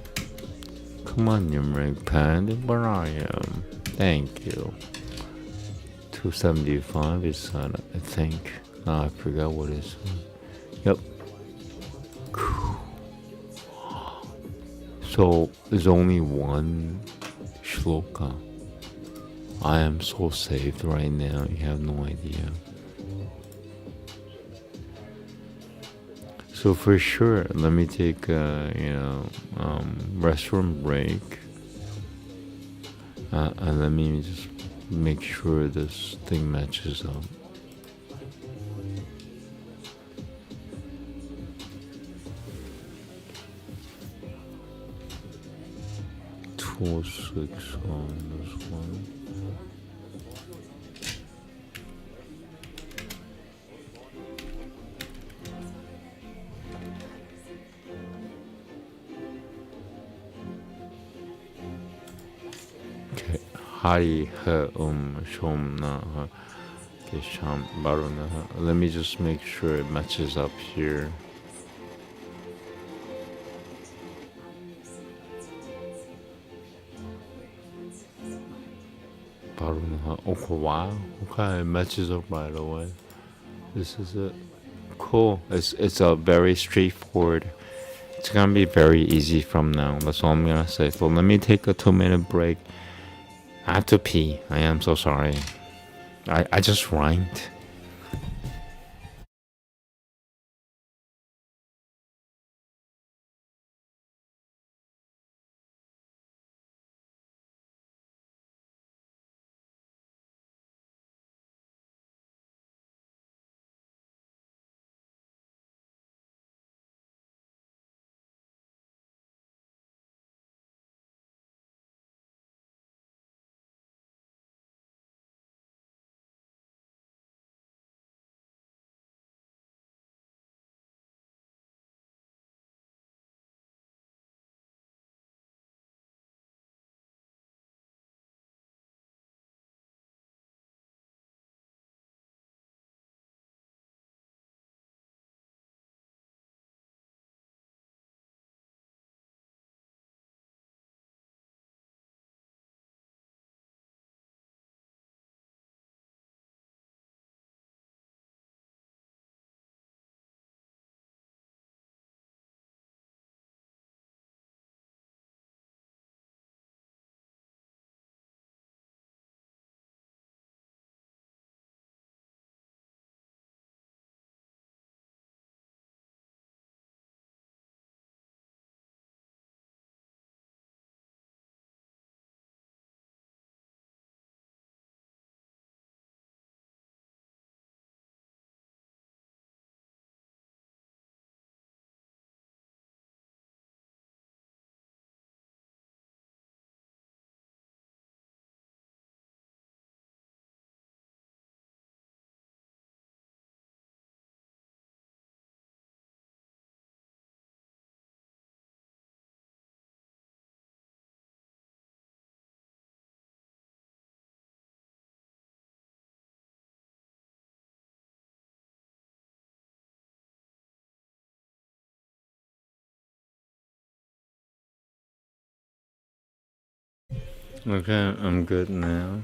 Come on, numeric pad, where are you? Thank you. 275 is I think. Oh, I forgot what it is. Yep. So there's only one shloka. I am so saved right now. You have no idea. So for sure, let me take a restroom break, and let me just make sure this thing matches up. Two 6 on this one. Hari Shomna Kesham Baruna. Let me just make sure it matches up here. Baruna. Okay, wow. Okay, it matches up right away. This is it. Cool. It's a very straightforward. It's gonna be very easy from now. That's all I'm gonna say. So let me take a 2-minute break. I have to pee. I am so sorry. I just rhymed. Okay, I'm good now.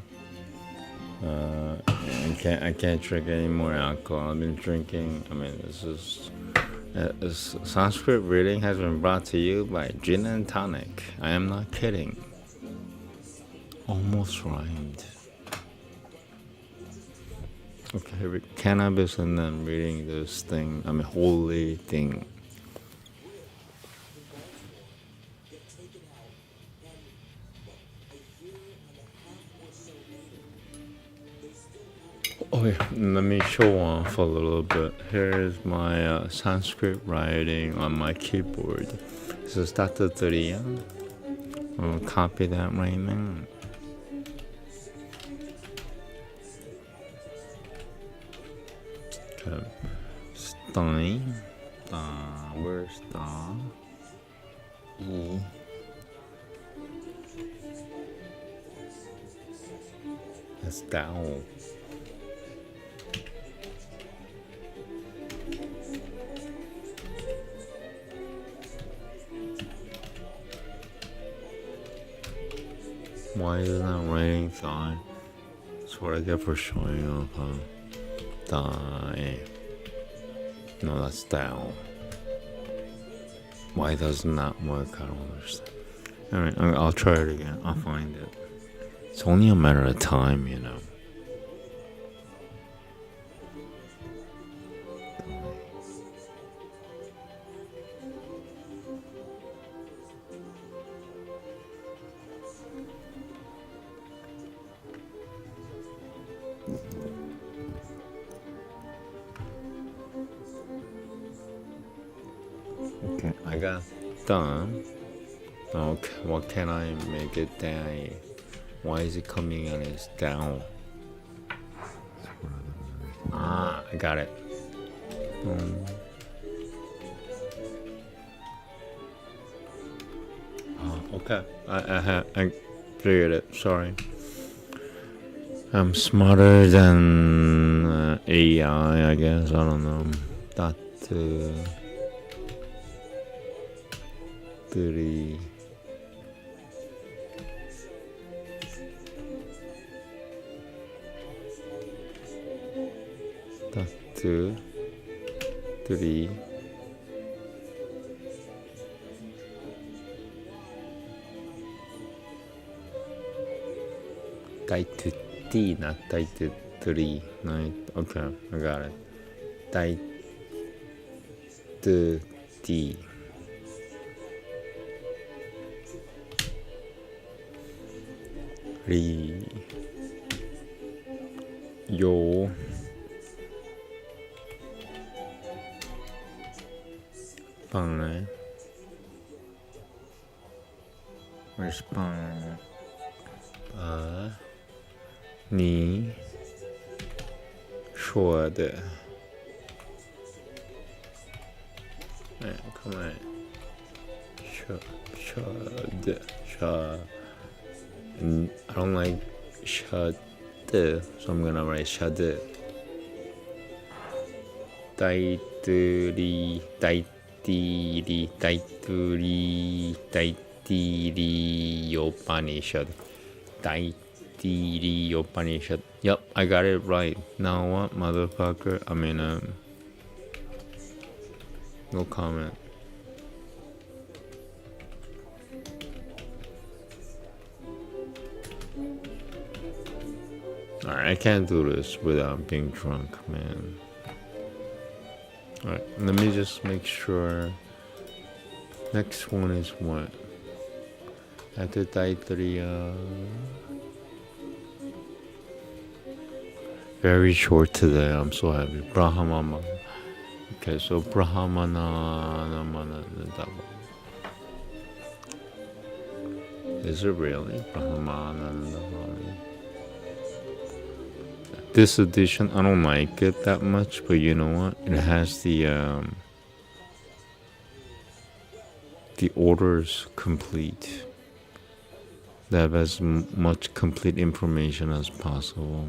I can't drink any more alcohol. I've been drinking. I mean, this Sanskrit reading has been brought to you by Gin and Tonic. I am not kidding. Almost rhymed. Okay, with cannabis and then reading this thing. I mean, holy thing. Okay, let me show off a little bit. Here's my Sanskrit writing on my keyboard. This is Tata Turiya. I'll copy that right now. Okay. Stein. Where's the E? That's down. Why is it not writing sign? That's what I get for showing off, huh? No, that's down. Why does not work? I don't understand. Alright, I'll try it again. I'll find it. It's only a matter of time, you know. Okay, I got done. Okay, what can I make it down? Why is it coming and it's down? I got it. Okay, I figured it. Sorry. I'm smarter than AI, I guess. I don't know. That. 30 2 3 die to T, not die to 3. Right? Okay, I got it. Die to T. Yo Bang. Where's Bang? Ni Should. Come on. Should. I don't like should, so I'm gonna write should. Daituri Upanishad. Daitiri Upanishad. Yep, I got it right. Now what, motherfucker? I mean, no comment. Alright, I can't do this without being drunk, man. Alright, let me just make sure. Next one is what? After Taitariya. Very short today, I'm so happy. Brahmana. Okay, so Brahmana. Is it really? Brahmana. This edition, I don't like it that much, but you know what? It has the orders complete. They have as much complete information as possible.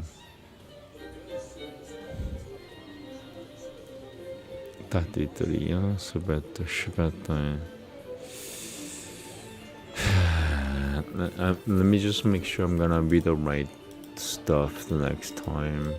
let me just make sure I'm gonna read the right stuff the next time.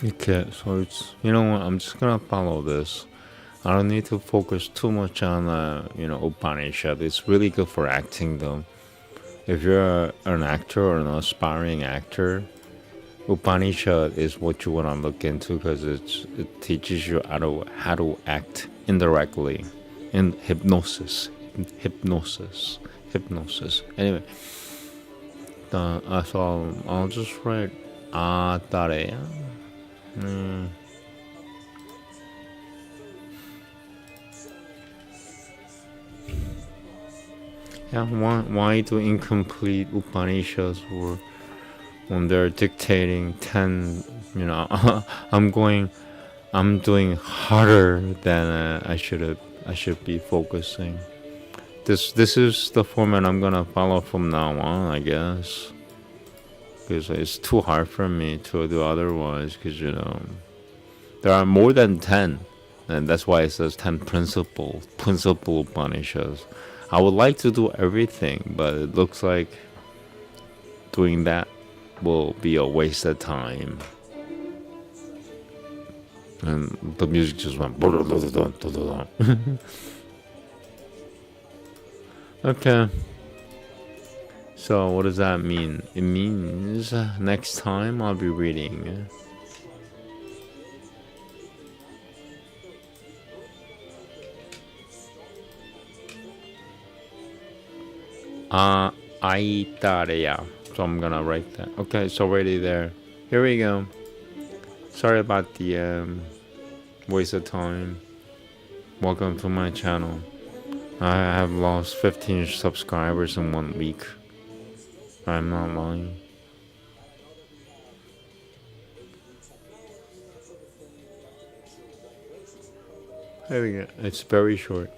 Okay, so it's, you know what, I'm just gonna follow this. I don't need to focus too much on, Upanishad. It's really good for acting though. If you're an actor or an aspiring actor, Upanishad is what you want to look into because it teaches you how to act indirectly in hypnosis. Anyway, so I'll just write tarea. Yeah, why do incomplete Upanishads or when they're dictating 10, I'm doing harder than I should be focusing. This is the format I'm gonna follow from now on, I guess, because it's too hard for me to do otherwise, because there are more than 10, and that's why it says 10 principle Upanishads. I would like to do everything, but it looks like doing that will be a waste of time. And the music just went. Okay. So what does that mean? It means next time I'll be reading Aitareya. So I'm gonna write that. Okay, it's already there. Here we go. Sorry about the waste of time. Welcome to my channel. I have lost 15 subscribers in 1 week. I'm not lying. There we go. It's very short.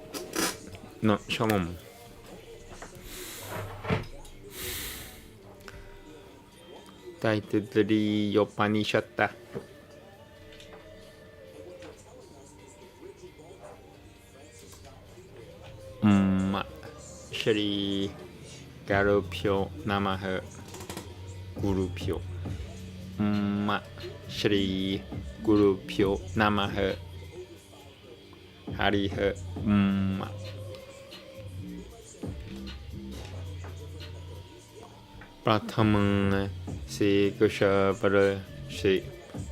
No, shalom. Taitadri Upanishad. Shri Garupyo Namaha Gurupyo. Shri Gurupyo Namaha Hariha. Prathamang Si Kusha Bara Shri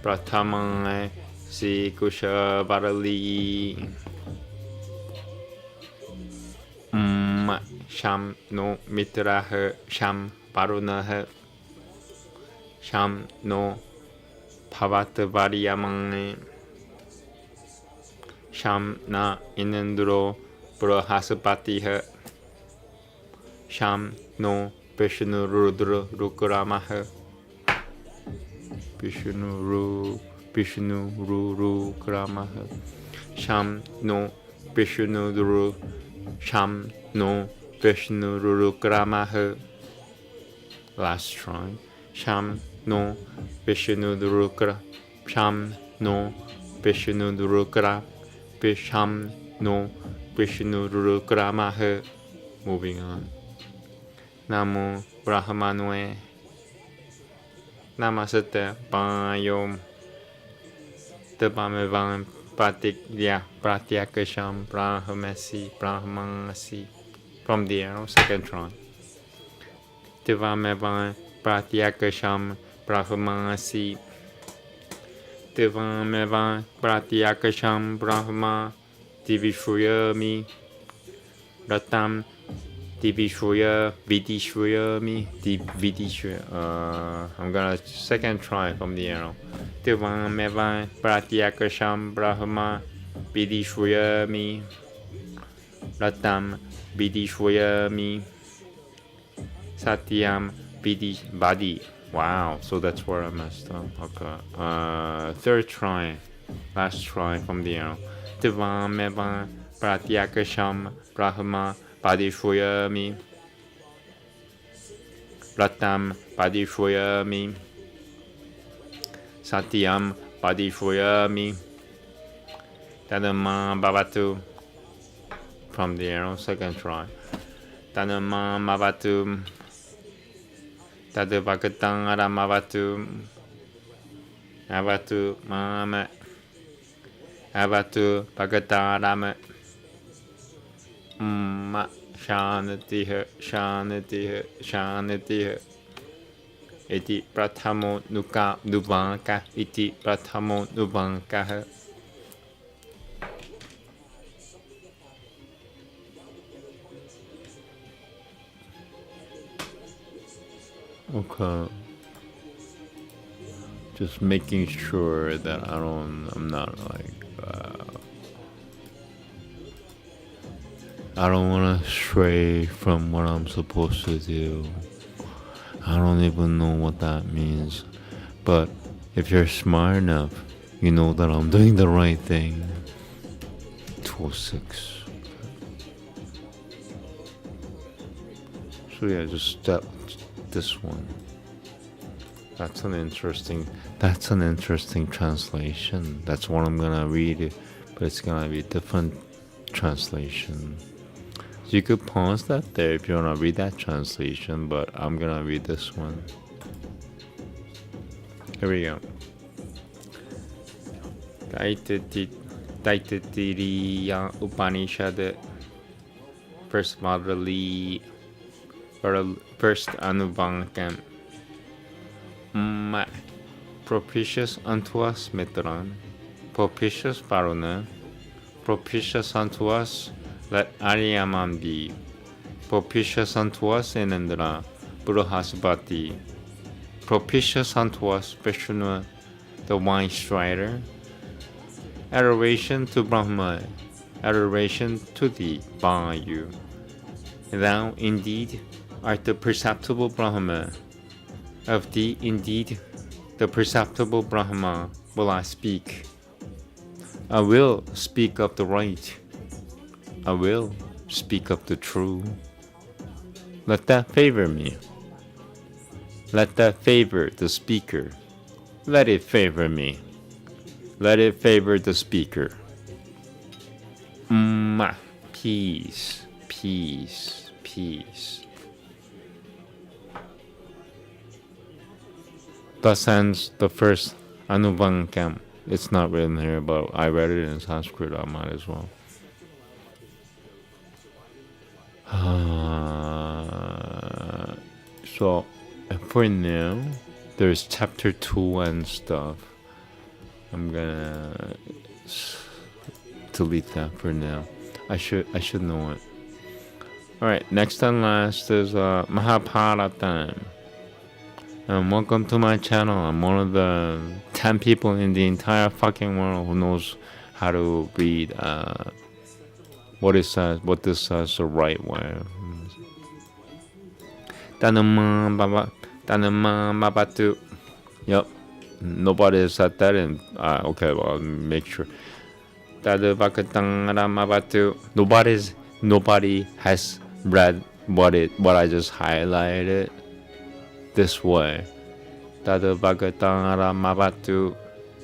Prathamang Si Kusha Barali. Sham no mitraha sham parunaha sham no pavata variyamang sham na inendro prahaspatiha sham no Vishnu Rudra Rukramaha Vishnu Rukramaha sham no Vishnu Ru sham no Vishnu Rukramaha. Last try. Sham no Vishnu Rukra. Sham no Vishnu Rukra. Sham no Vishnu Rukramaha. Moving on. Namo Brahmanwe. Namaste Bayom. Tabamevan Patikya Pratyakasham Brahmasi. From the arrow, second try. Devamevan Pratyakasham Brahmasi. Devamevan Pratyakasham Brahma Divishuyami Ratam Divishuya, Vidishuyami, Vidishuya. I'm gonna second try from the arrow. Divan Mevan, Pratyakasham, Brahma, Vidishuyami, Ratam, Vidishuyami, Satyam, Badi. Wow, so that's where I messed up. Okay. Third try. Last try from the arrow. Divan Mevan, Pratyakasham, Brahma, Padishuyami, Ratam, Padishuyami, Satyam, Padishuyami, Tanama Bhavatu. From the arrow, second try. Tanama Bhavatu, Tadavakatang Aramavatu, Avatu Mama, Avatu Bhagatarama. Shanatiha, Shanatiha, Shanatiha. Iti Prathamo Nuvanka, Iti Prathamo Nuvanka. Okay. Just making sure that I'm not like, I don't want to stray from what I'm supposed to do. I don't even know what that means. But if you're smart enough, you know that I'm doing the right thing. 206. So yeah, just step this one. That's an interesting translation. That's what I'm gonna read, but it's gonna be a different translation. So you could pause that there if you wanna read that translation, but I'm gonna read this one. Here we go. Taittiriya Upanishad, first moderately, or first Anubankam. Propitious unto us, Mitran, propitious Varuna, propitious unto us, let Aryaman be, propitious unto us, Inendra, Bruhaspati, propitious unto us, Vishnu, the wine strider. Adoration to Brahma, adoration to thee, Vayu. Thou indeed art the perceptible Brahma. Of thee indeed the perceptible Brahma will I speak. I will speak of the right. I will speak of the true. Let that favor me. Let that favor the speaker. Let it favor me. Let it favor the speaker. Peace, peace, peace. Thus ends the first Anubankam. It's not written here, but I read it in Sanskrit. I might as well. So for now, there's chapter 2 and stuff. I'm gonna delete that for now. I should know it. All right, next and last is Mahabharata. Welcome to my channel. I'm one of the 10 people in the entire fucking world who knows how to read what this says the right way. Tanama Babatu. Yep. Nobody said that in okay, well, I'll make sure. Nobody has read what I just highlighted this way.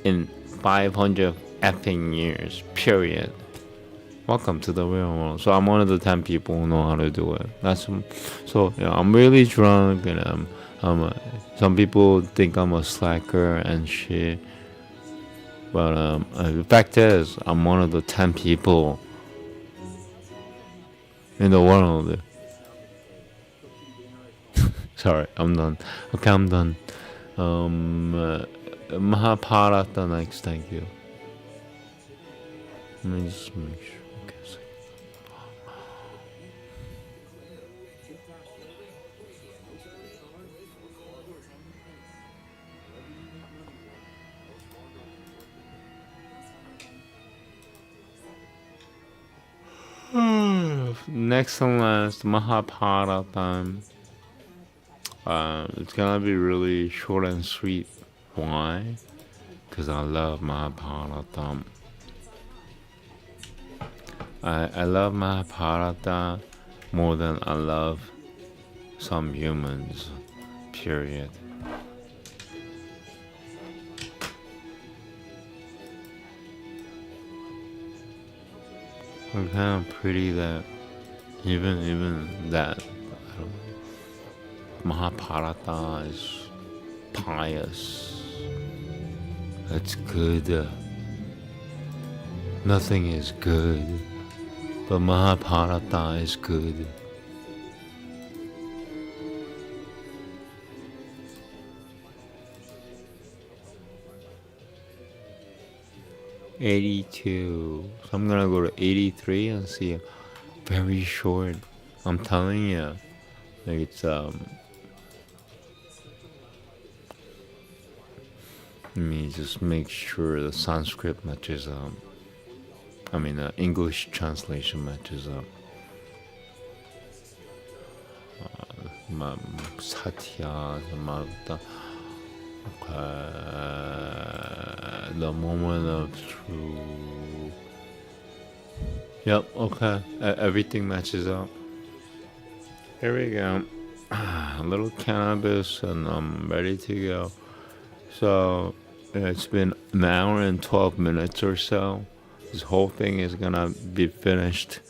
In 500 effing years, period. Welcome to the real world. So I'm one of the 10 people who know how to do it. So yeah, I'm really drunk, and some people think I'm a slacker and shit. But the fact is, I'm one of the 10 people in the world. Sorry, I'm done. Okay, I'm done. Mahabharata next, thank you. Let me just make sure. Okay, Next and last, Mahabharata. It's gonna be really short and sweet. Why? Because I love Mahabharata. I love Mahabharata more than I love some humans. Period. I'm kind of pretty that even that Mahabharata is pious. It's good. Nothing is good, but Mahabharata is good. '82. So I'm gonna go to 83 and see. Very short. I'm telling you, like it's Let me just make sure the Sanskrit matches up. English translation matches up. Satya, the moment of truth. Yep, okay. Everything matches up. Here we go. A little cannabis and I'm ready to go. So it's been an hour and 12 minutes or so. This whole thing is gonna be finished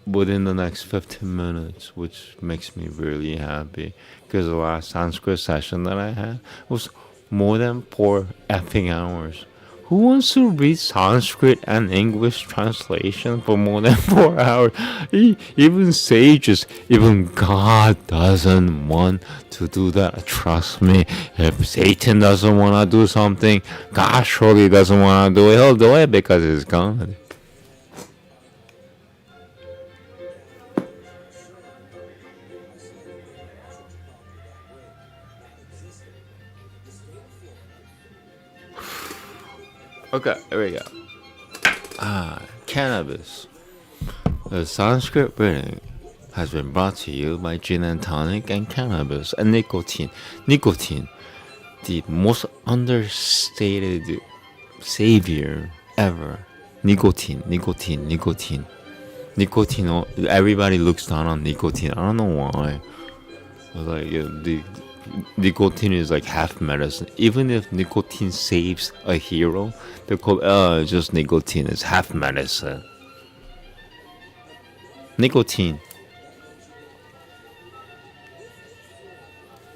within the next 15 minutes, which makes me really happy because the last Sanskrit session that I had was more than 4 effing hours. Who wants to read Sanskrit and English translation for more than 4 hours? Even sages, even God doesn't want to do that. Trust me, if Satan doesn't want to do something, God surely doesn't want to do it. He'll do it because it's God. Okay, here we go. Cannabis. The Sanskrit reading has been brought to you by gin and tonic and cannabis and nicotine. Nicotine, the most understated savior ever. Nicotine. Nicotine, everybody looks down on nicotine. I don't know why. Like, the nicotine is like half medicine. Even if nicotine saves a hero, they're called just nicotine. It's half medicine. Nicotine.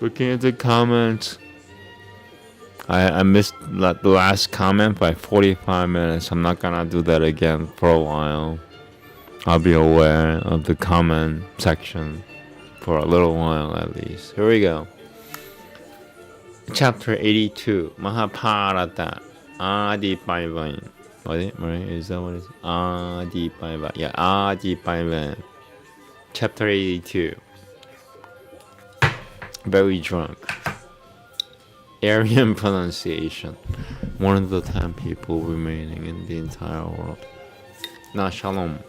Looking at the comments, I missed the last comment by 45 minutes. I'm not gonna do that again for a while. I'll be aware of the comment section for a little while at least. Here we go. Chapter 82, Mahabharata, Adi Paivan. What is that what it is? Adi Paivan. Yeah, Adi Paivan. Chapter 82. Very drunk. Aryan pronunciation. One of the 10 people remaining in the entire world. Na shalom.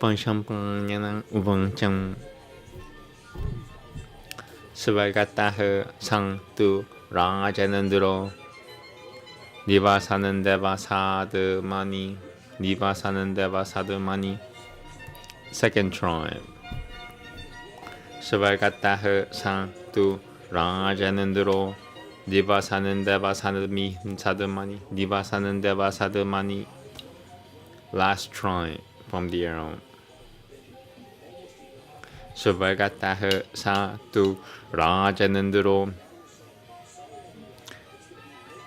Panshampanyana uvancam. Svagataha Sanktu Rajanandro Nivasanandeva Sadhamani. Nivasanandeva Sadhamani. Second try. Svagataha Sanktu Rajanandro Nivasanandeva Sadhamani. Nivasanandeva Sadhamani. Last try from the arrow. Svagataha Satu Rajanandro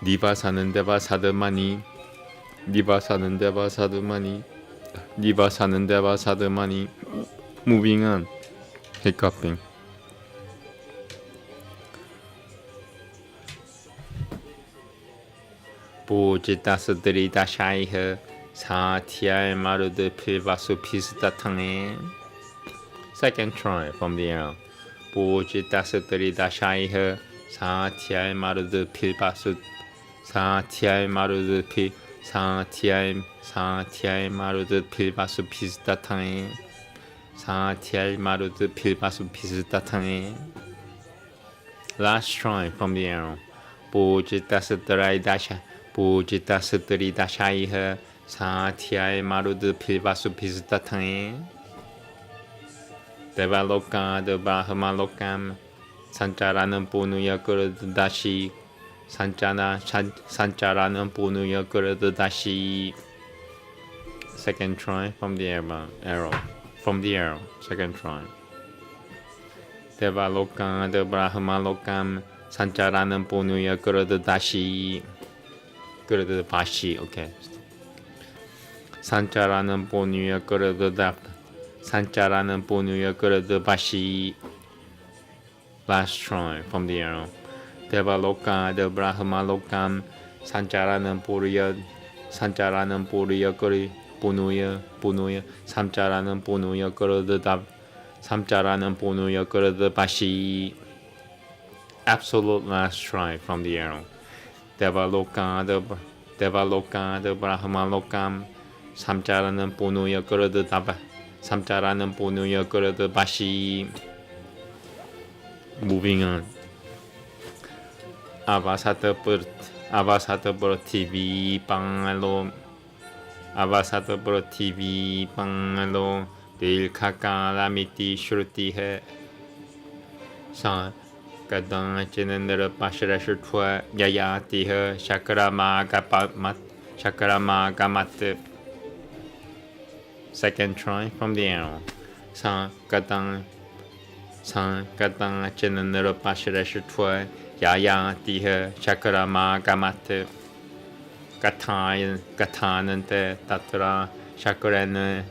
Nivasanandeva Sadhamani. Nivasanandeva Sadhamani. Nivasanandeva Sadhamani. Moving on. Hiccuping. Pujitasadri Dashaiha Satya Marud Pilvasu Pistatange. Second try from the arrow. Pujitasadri Dashaiha Satya Marud Pilvasu Satya Marud 사티알 마루드 필바수 비슷하탕에 사티알 마루드 필바수 비슷하탕에. Last try from the arrow. Pujita sutrai dasha Pujita sutri dashaiha Satyai marudu pilvasu pistatange. Devaloka de Brahmalokam Sancharanam punuya kuradu dashi Sancharanam punuya kuradu dashi. Second try from the arrow. From the arrow. Second try. Devaloka de Brahmalokam Sancharanam punuya kuradu dashi. Kuradu bashi. Okay. Sancharanam punuya kuradu dashi. Sancharanam punuya kuradu bashi. Last try from the arrow. Devaloka de Brahmalokam Sancharanam punuya kuri punuya Sancharanam punuya kuradu dashi. Samcharanam punuya kuradu bashi. Absolute last try from the arrow. Devaloka de Brahmalokam Samcharanam punuya kuradu dashi. Samcharanam punuya kuradu bashi. Moving on. Avasata TV pangalo. Avasata TV pangalo. Dil kakala miti shruti hai. Sa kadang chenendra pashra shutwa yayati hai. Shakrama gamat. Second try from the arrow. Sa kadang chenendra pashra shutwa yayati hai. Shakrama gamat. Kathanante tatra shakrana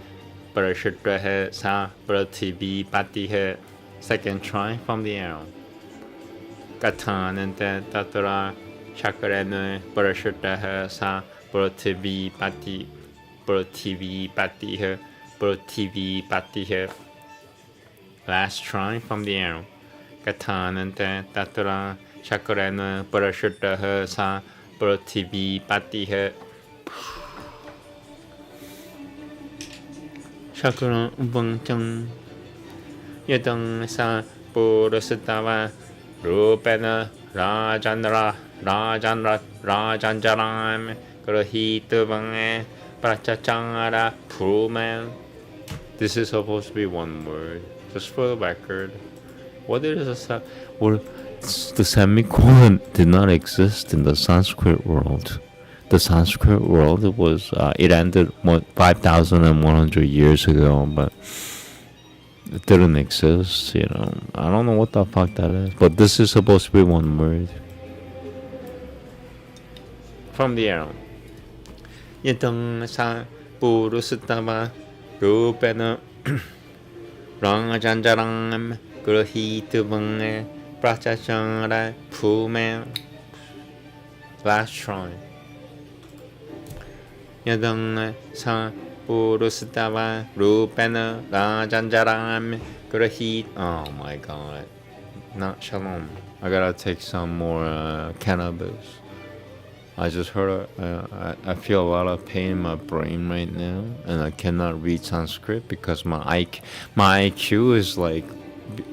parashitra hai. Sa prathivi pati hai. Second try from the arrow. Kathanante tatra shakrana parashitra hai. Sa prathivi pati hai. Last try from the arrow. Kathanante tatra shakrana parashitra hai. Sa prathivi pati hai. Shakra ubangchang yadang sa purasatava rupena rajanjaram grahitavang prachachangara pruman. This is supposed to be one word. Just for the record. What is a the semicolon did not exist in the Sanskrit world. The Sanskrit world it ended 5,100 years ago, but it didn't exist, I don't know what the fuck that is, but this is supposed to be one word. From the arrow. Yadang sa purusatava rupena rangajanjaram grahitavang prachachara pruman. Last try. Yadang sa purusatava rupena rajanjaram grahit. Oh my god. Not shalom. I gotta take some more cannabis. I just heard I feel a lot of pain in my brain right now, and I cannot read Sanskrit because my IQ is like,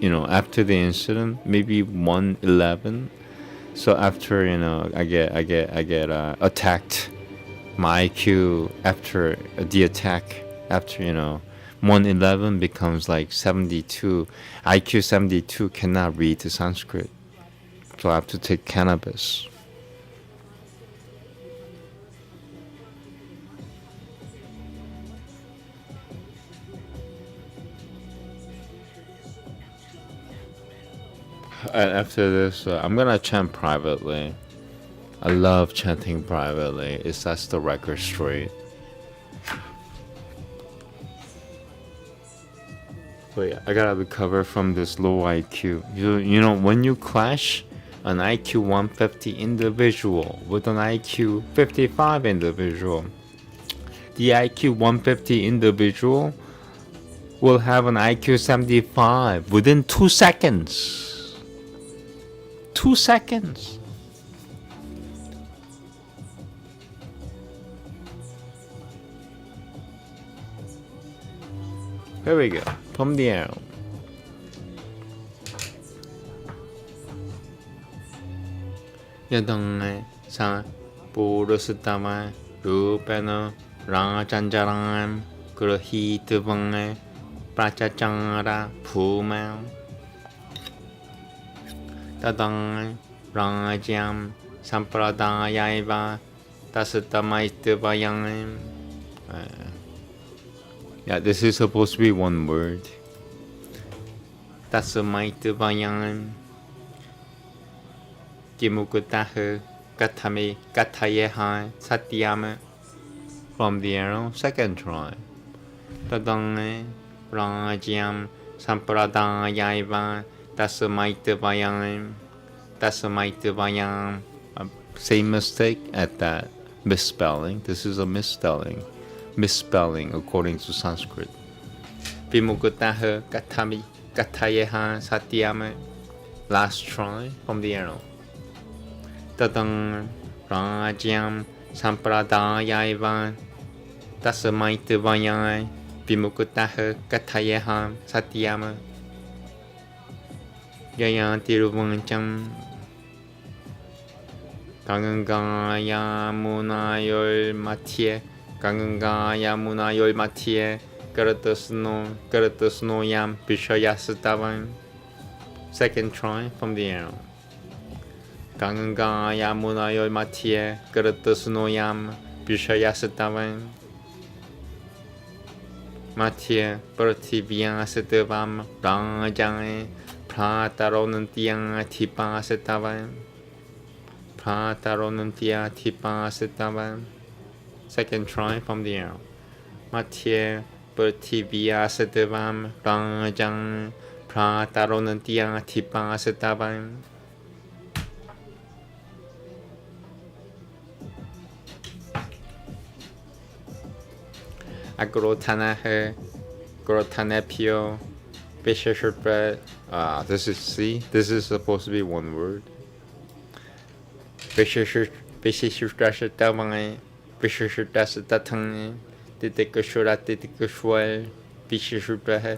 after the incident, maybe 111. So after I get attacked, my IQ after the attack, after 111 becomes like 72. IQ 72 cannot read the Sanskrit, so I have to take cannabis. And after this, I'm gonna chant privately. I love chanting privately. It sets the record straight. But yeah, I gotta recover from this low IQ. When you clash an IQ 150 individual with an IQ 55 individual, the IQ 150 individual will have an IQ 75 within 2 seconds. 2 seconds. Here we go. From the arrow. 여동의 사 부르스타마 루페노 라잔자랑 그르히트방의 прачачара пума тадang ранджам сампрадаяйва тасатамайтваян. Yeah, this is supposed to be one word. Tasamaitvayan Kimukutahu Katami Katayeha Satyama. From the arrow, second try. Tadang Rajyam Sampradayaiva Tasamaitvayan. Same mistake at that misspelling. This is a misspelling according to Sanskrit. Vimukutaha Katami Katayeha Satyama. Last try from the arrow. Tadang Rajyam Sampradayaiva Tasamaitvayan Vimukutaha Katayeha Satyama. Yayantiruvancham Ganga Munayol Matye Ganga Munayol Matye Karatasno Yam Pishayasatavan. Second try from the arrow. Ganga Munayol Matye Karatasno Yam Pishayasatavan. Matye Prativyasatam Rajang Prataronantiang Tipasatavan. Prataronantia Tipasatavan. Second try from the arrow. Matye Prativyasatam Rajang Prataronantia Tipasatavan. Agrotanahe Grotanepio Bishashurpa. This is supposed to be one word. Bishashurtashatavang Bishashurtasatatangi Titikushura Titikushwal Bishashurtahe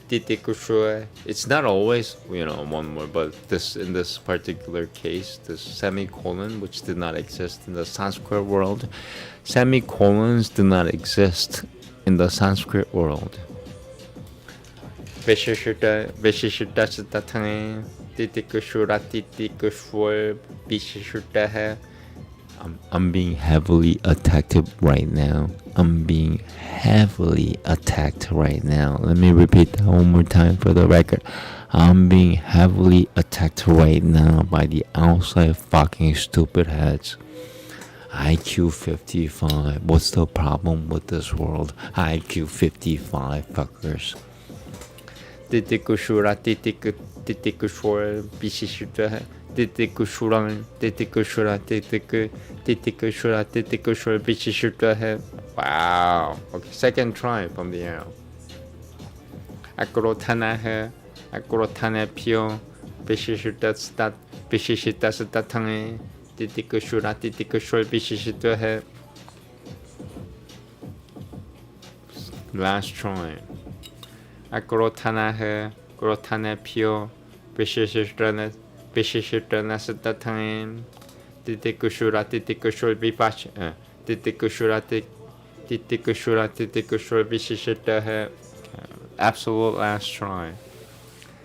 Titikushua. It's not always, one word, but in this particular case, this semicolon, which did not exist in the Sanskrit world. Semicolons do not exist in the Sanskrit world. Vishishurtasatatangi Titikushura Titikushwal Bishashurtahe. I'm being heavily attacked right now. Let me repeat that one more time for the record. I'm being heavily attacked right now by the outside fucking stupid heads. IQ 55. What's the problem with this world? IQ 55 fuckers. Titikushura Titikushwal Bishashurtahe. Titikushura Bishashurtahe. Wow. Okay, second try from the arrow. Akrotanahe Akrotanepio Bishashurtasatatangi Titikushura Bishashurtahe. Last try. Akrotanahe Grotanepio Bishashurtasatatangi Titikushura Bishashurtahe. Absolute last try.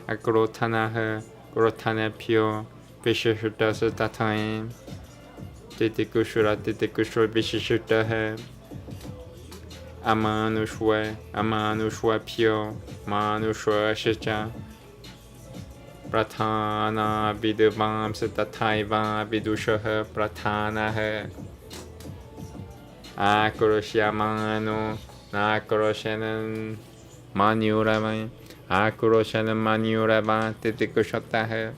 Akrotanahe Grotanepio Bishashurtasatatangi Titikushura Bishashurtahe. Amanushwa Pyo Manushwa Shicha Pratana Viduvam Satataiva Vidushaha Pratanaha. Akuroshyamanu Nakuroshanan Manuravan Akuroshanan Manuravan Titikushataha.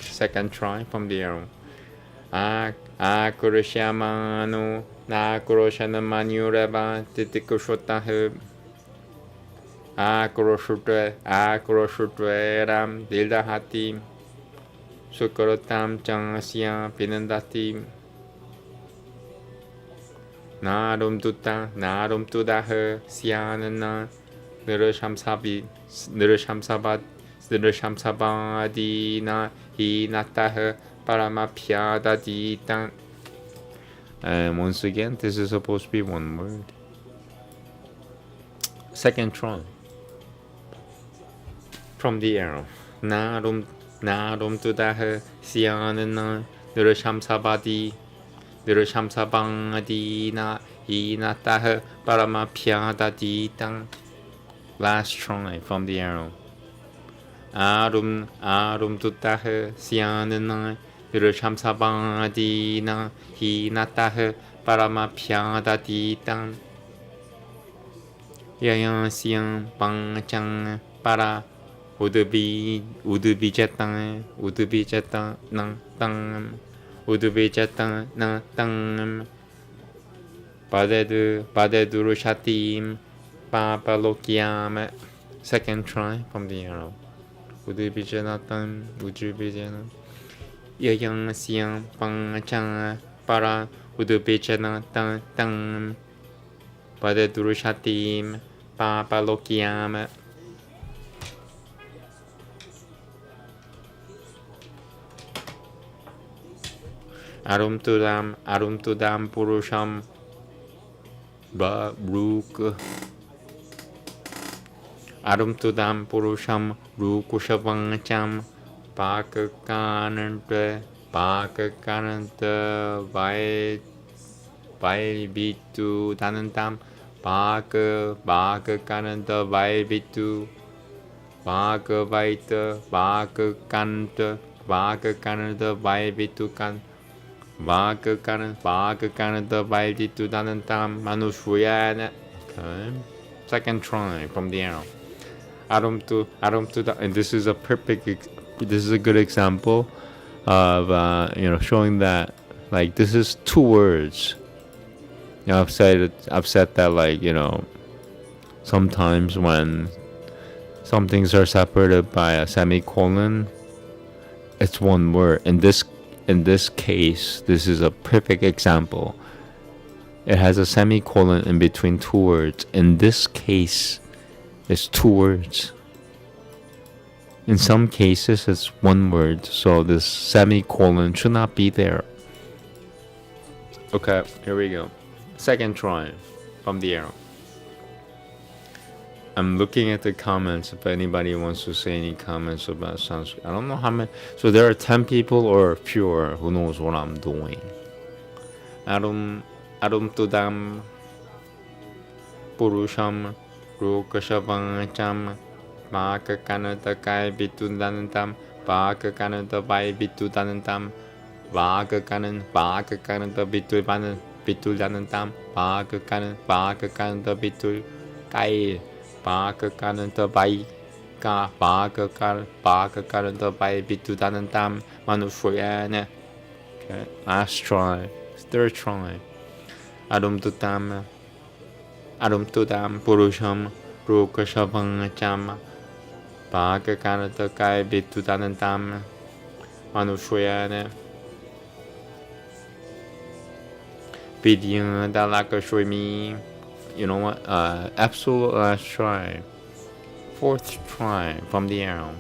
Second try from the arrow. Akuroshyamanu Nakuroshanan Manuravan Titikushataha. Akuroshutueram Dildahati Sukorotam Changsya Pinandati. Narum Tudaha Syanana Nirashamsabadina hinatah paramapyadaditan. And once again, this is supposed to be one word. Second try. From the arrow. Narum tudah sianana nirashamsabadina hinatah paramapyadaditan. Last try from the arrow. Arum tudah sianana nirashamsabadina hinatah paramapyadaditan. Yayan siang pangchang para udubijatang nang tang udubijatang nang tang padedurushatim papalokiam. Second try from the arrow. Udubijatang udubijatang yayan siang pangchang para udubijatang tang padedurushatim papalokiam. Arum tudam purusham baruk. Arum tudam purusham rukushavangcham pakakananta vai bitu danantam pakakananta vai bitu pakavaita pakakanta vai bitu kan Vakakananta Vaiditu Danantam Manushuyana. Okay. Second try from the arrow. Arum to and this is a good example of showing that like this is two words. I've said that like sometimes when some things are separated by a semicolon, it's one word. In this case, this is a perfect example. It has a semicolon in between two words. In this case, it's two words. In some cases, it's one word, so this semicolon should not be there. Okay, here we go. Second try from the arrow. I'm looking at the comments if anybody wants to say any comments about Sanskrit. I don't know how many. So there are 10 people or fewer who knows what I'm doing. Arum tudam purusham rukashavangcham vakakanata kai bitudanantam vakakanata vai bitudanantam vakakanata bitudanantam vakakanata bitul kai Pakakananta vai Pakakananta vai bitudanantam manushuyana. Okay, last try. Third try. Arum tudam purusham rukashavangcham Pakakananta kai bitudanantam manushuyana. Vidya dalakashwami. You know what? Absolute last try. Fourth try from the arrow.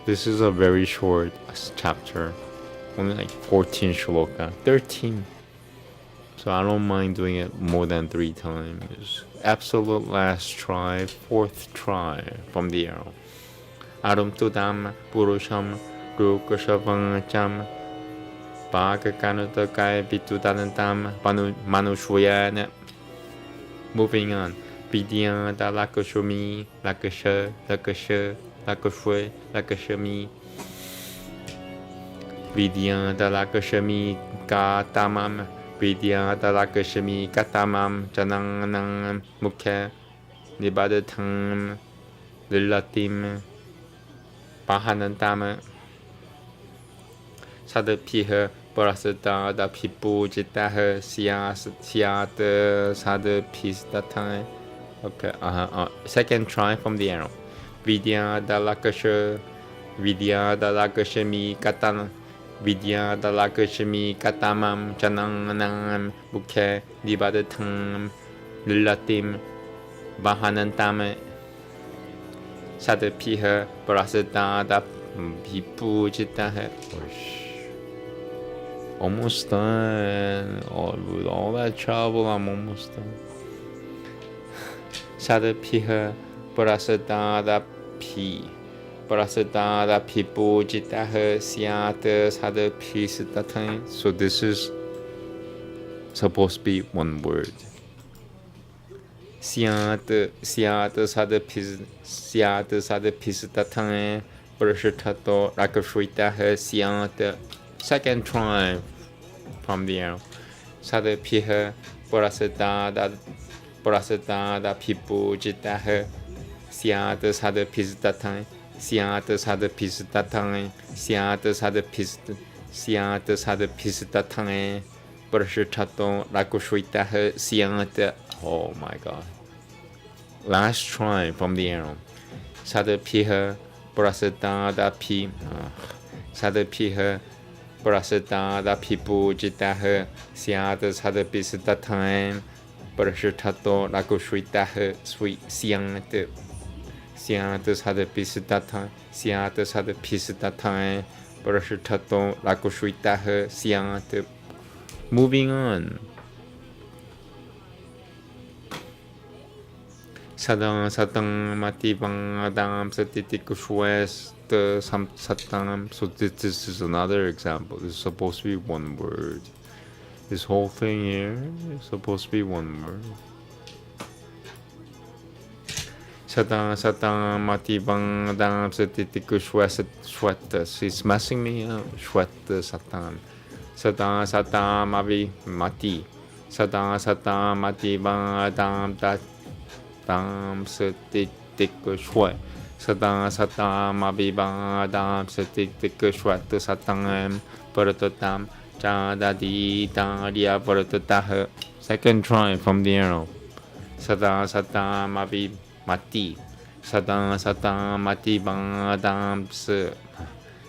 This is a very short chapter. Only like 14 shloka. 13. So I don't mind doing it more than 3 times. Absolute last try. Fourth try from the arrow. Arum tudam purusham rukashavangcham Pakakanata kai bitudanantam manushuyana. Moving on. Vidya dalakashumi lakashami. Vidya dalakashami katamam. Vidya dalakashami katamam jananam mukha nibadatam lillatim pahanantam sadapih Parasata da pipu jitah siat sadapistatai. Okay, second try from the arrow. Vidya dalakashami katan. Vidya dalakashami katamam jananam mukhe nibadatam lillatim bahanantam Sadapiha Prasadada Pipujitaha. Almost done. With all that trouble, I'm almost done. Sadapiha Prasadada Pi. Prasadada Pipujitaha Syata Sadapisitatain. So this is supposed to be one word. Syata Sadapisitatain. Prashatato Rakashwitaha Syata. Second try from the arrow. Sadapiha Prasadada Pipujitaha Syata Sadapisitatain. Syata Sadapisitatain. Syata Sadapisitatain. Prashatato Rakashwitaha Syata. Oh my God. Last try from the arrow. Sadapiha Prasadada Pi. Sadapiha Prasadada Pipujitaha Syata Sadapisitatain. Prashatato Rakashwitaha Syata. Syata Sadapisitatain. Syata Sadapisitatain. Prashatato Rakashwitaha Syata. Moving on. Sadang Satang Matibang Adam Satitikushwest Satam. So this is another example. This is supposed to be one word. This whole thing here is supposed to be one word. Sadang Matibang Adam Satitikushwest Shweta. She's messing me up. Shweta Satan. Sadang Mati. Sadang Matibang Adam Tam Satitikushwet. Sadang Mabibang Adam Satitikushwet Satang Paratatam Chadadi Taria Paratataha. Second try from the arrow. Sadang Mati. Sadang Mati Bang Adam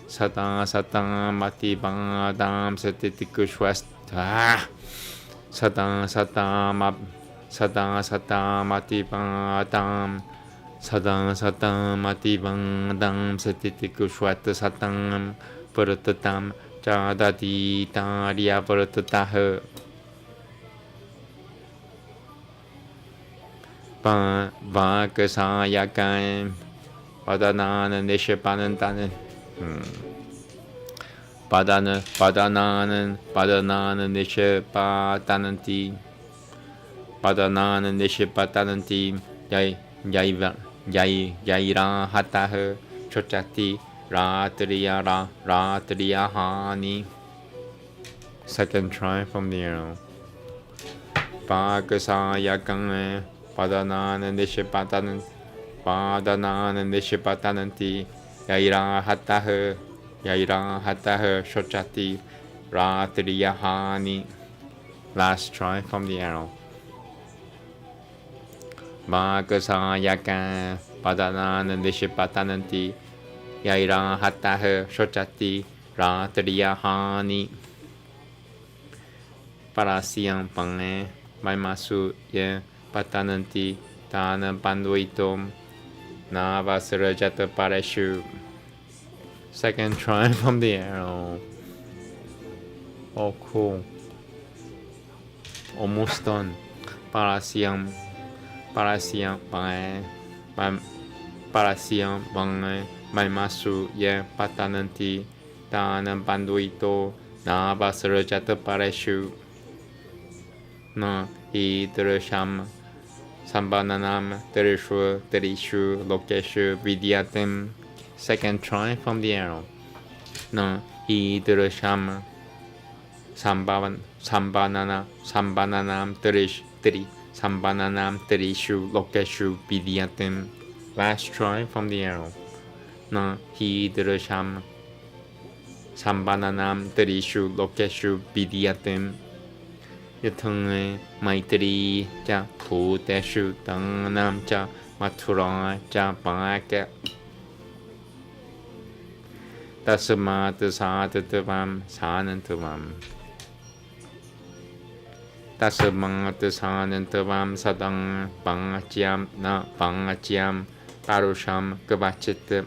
Sadang Mati Bang Adam Satitikushwet. Sadang Mati Bang Adam. Sadang Mati Bang Adam Satitikushwet Satang Paratatam Chadadi Taria Paratataha. Vakasayakan Padana Nishapanantana. Padana Nishapatananti. Padana Nishapatananti. Yaira Hataha Chochati Ratriya Hani. Second try from the arrow. Vakasayakan Padana Nishapatananti. Yaira Hataha Shochati Ratriya Hani. Last try from the arrow. Vakasayakan Padana Nishapatananti. Yaira Hataha Shochati Ratriya Hani. Parasyam Pange Maimasu Ye Patananti Tana Panduitom Navasarajata Parashu. Second try from the arrow. Oh, cool. Almost done. Parasyam Pange Maimasu Ye Patananti Tana Panduito Navasarajata Parashu. Na Hidrasham Sambananam Terishu Lokeshu Vidyatim. Second try from the arrow. Na Hidrasham Sambananam Terishu Lokeshu Vidyatim. Last try from the arrow. Na Hidrasham Sambananam Terishu Lokeshu Vidyatim. Yatunga Maitri Cha Puteshu Tangnam Cha Mathura Cha Paka. Tasamata Satatavam Sanantavam. Tasamata Sanantavam Sadang Pangachiam Na Pangachiam Parusham Gavachit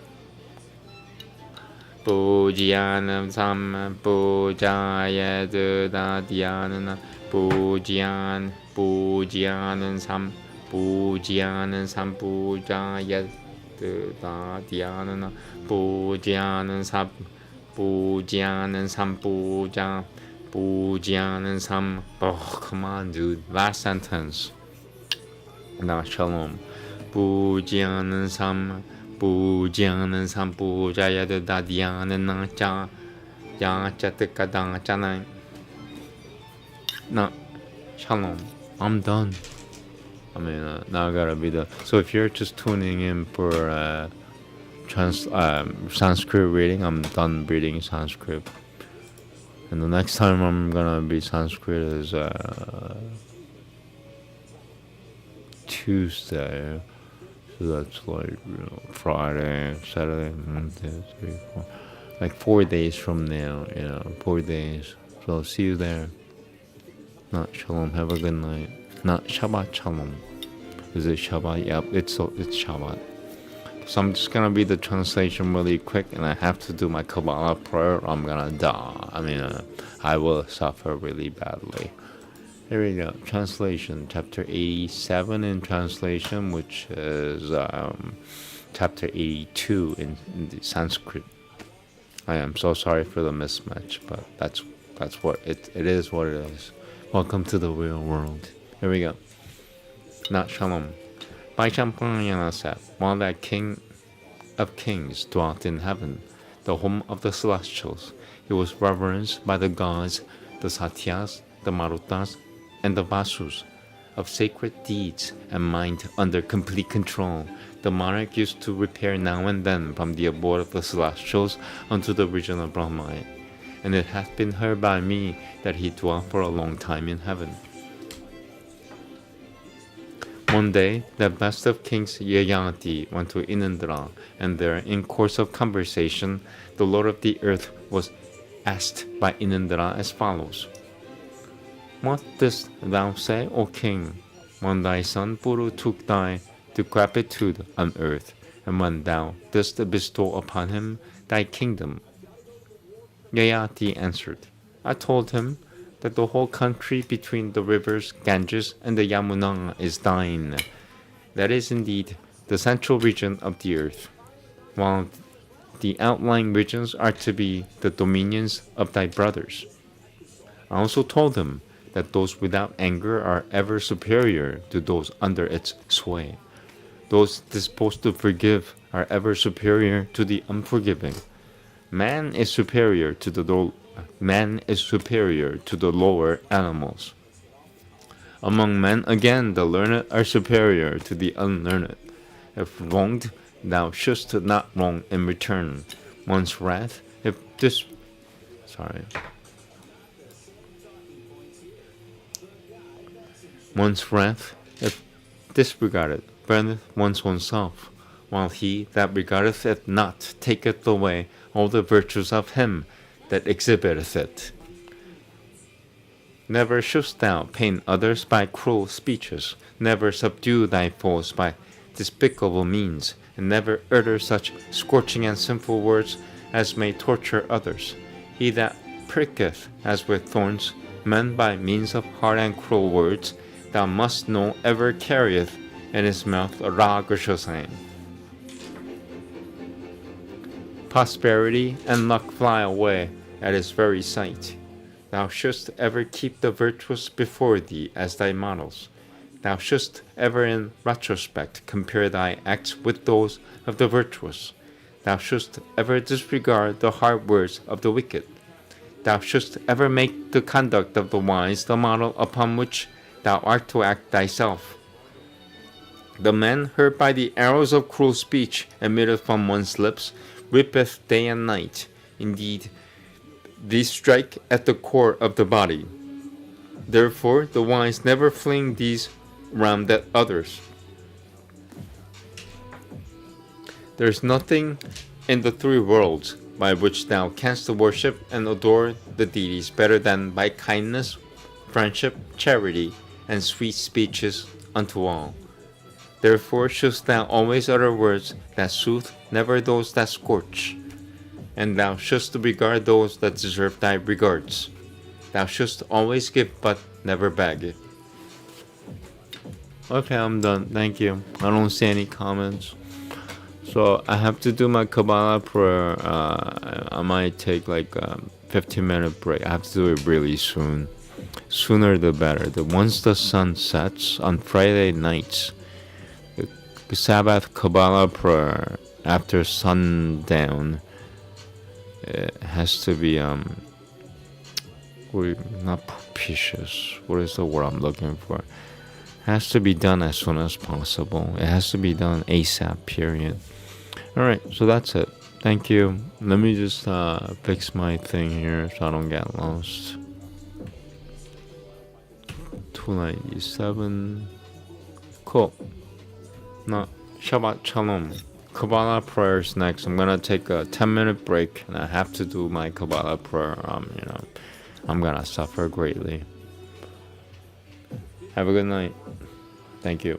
Pujiyanam Sam Pujaya Dadiyanana Pujiyanam Sam Pujaya Dadiyanana Pujiyanam Sam Pujiyanam Sam. Oh, come on, dude. Last sentence. Now, Shalom. Pujiyanam Sam Pujiyanam Sam Pujaya Dadiyanana Cha Chatikadana. No, Shalom. I'm done. I mean, now I gotta be the. So if you're just tuning in for Sanskrit reading, I'm done reading Sanskrit. And the next time I'm gonna be Sanskrit is Tuesday. So that's like, Friday, Saturday, Monday, 3, 4. Like 4 days from now, 4 days. So see you there. Not Shalom. Have a good night. Not Shabbat Shalom. Is it Shabbat? Yep, it's Shabbat. So I'm just gonna read the translation really quick, and I have to do my Kabbalah prayer, or I'm gonna die. I mean, I will suffer really badly. Here we go. Translation, chapter 87 in translation, which is chapter 82 in the Sanskrit. I am so sorry for the mismatch, but that's what it is. What it is. Welcome to the real world. Here we go. Not Shalom. Vaishnampayana said, while that King of Kings dwelt in heaven, the home of the celestials, he was reverenced by the gods, the Satyas, the Marutas, and the Vasus. Of sacred deeds and mind under complete control, the monarch used to repair now and then from the abode of the celestials unto the region of Brahma. And it hath been heard by me that he dwelt for a long time in heaven. One day, the best of kings Yayati went to Inandra, and there, in course of conversation, the Lord of the earth was asked by Inandra as follows. What dost thou say, O king, when thy son Puru took thy decrepitude on earth, and when thou didst bestow upon him thy kingdom? Yayati answered, I told him that the whole country between the rivers Ganges and the Yamuna is thine. That is indeed the central region of the earth, while the outlying regions are to be the dominions of thy brothers. I also told him that those without anger are ever superior to those under its sway. Those disposed to forgive are ever superior to the unforgiving. Man is superior to the lower animals. Among men, again, the learned are superior to the unlearned. If wronged, thou shouldst not wrong in return. One's wrath, if disregarded, burneth oneself, while he that regardeth it not taketh away all the virtues of him that exhibiteth it. Never shouldst thou pain others by cruel speeches, never subdue thy foes by despicable means, and never utter such scorching and sinful words as may torture others. He that pricketh as with thorns men by means of hard and cruel words, thou must know ever carrieth in his mouth a rag or shosang. Prosperity and luck fly away at his very sight. Thou shouldst ever keep the virtuous before thee as thy models. Thou shouldst ever in retrospect compare thy acts with those of the virtuous. Thou shouldst ever disregard the hard words of the wicked. Thou shouldst ever make the conduct of the wise the model upon which thou art to act thyself. The man hurt by the arrows of cruel speech emitted from one's lips reapeth day and night. Indeed, these strike at the core of the body. Therefore, the wise never fling these round at others. There is nothing in the three worlds by which thou canst worship and adore the deities better than by kindness, friendship, charity, and sweet speeches unto all. Therefore shouldst thou always utter words that soothe, never those that scorch. And thou shouldst regard those that deserve thy regards. Thou shouldst always give, but never beg. Okay, I'm done. Thank you. I don't see any comments. So I have to do my Kabbalah prayer. I might take like a 15-minute break. I have to do it really soon. Sooner the better. Once the sun sets on Friday nights, the Sabbath Kabbalah prayer after sundown, it has to be not propitious. What is the word I'm looking for? It has to be done as soon as possible. It has to be done ASAP, period. Alright, so that's it. Thank you. Let me just fix my thing here so I don't get lost. 297. Cool. No, Shabbat Shalom. Kabbalah prayers next. I'm gonna take a 10-minute break, and I have to do my Kabbalah prayer. I'm gonna suffer greatly. Have a good night. Thank you.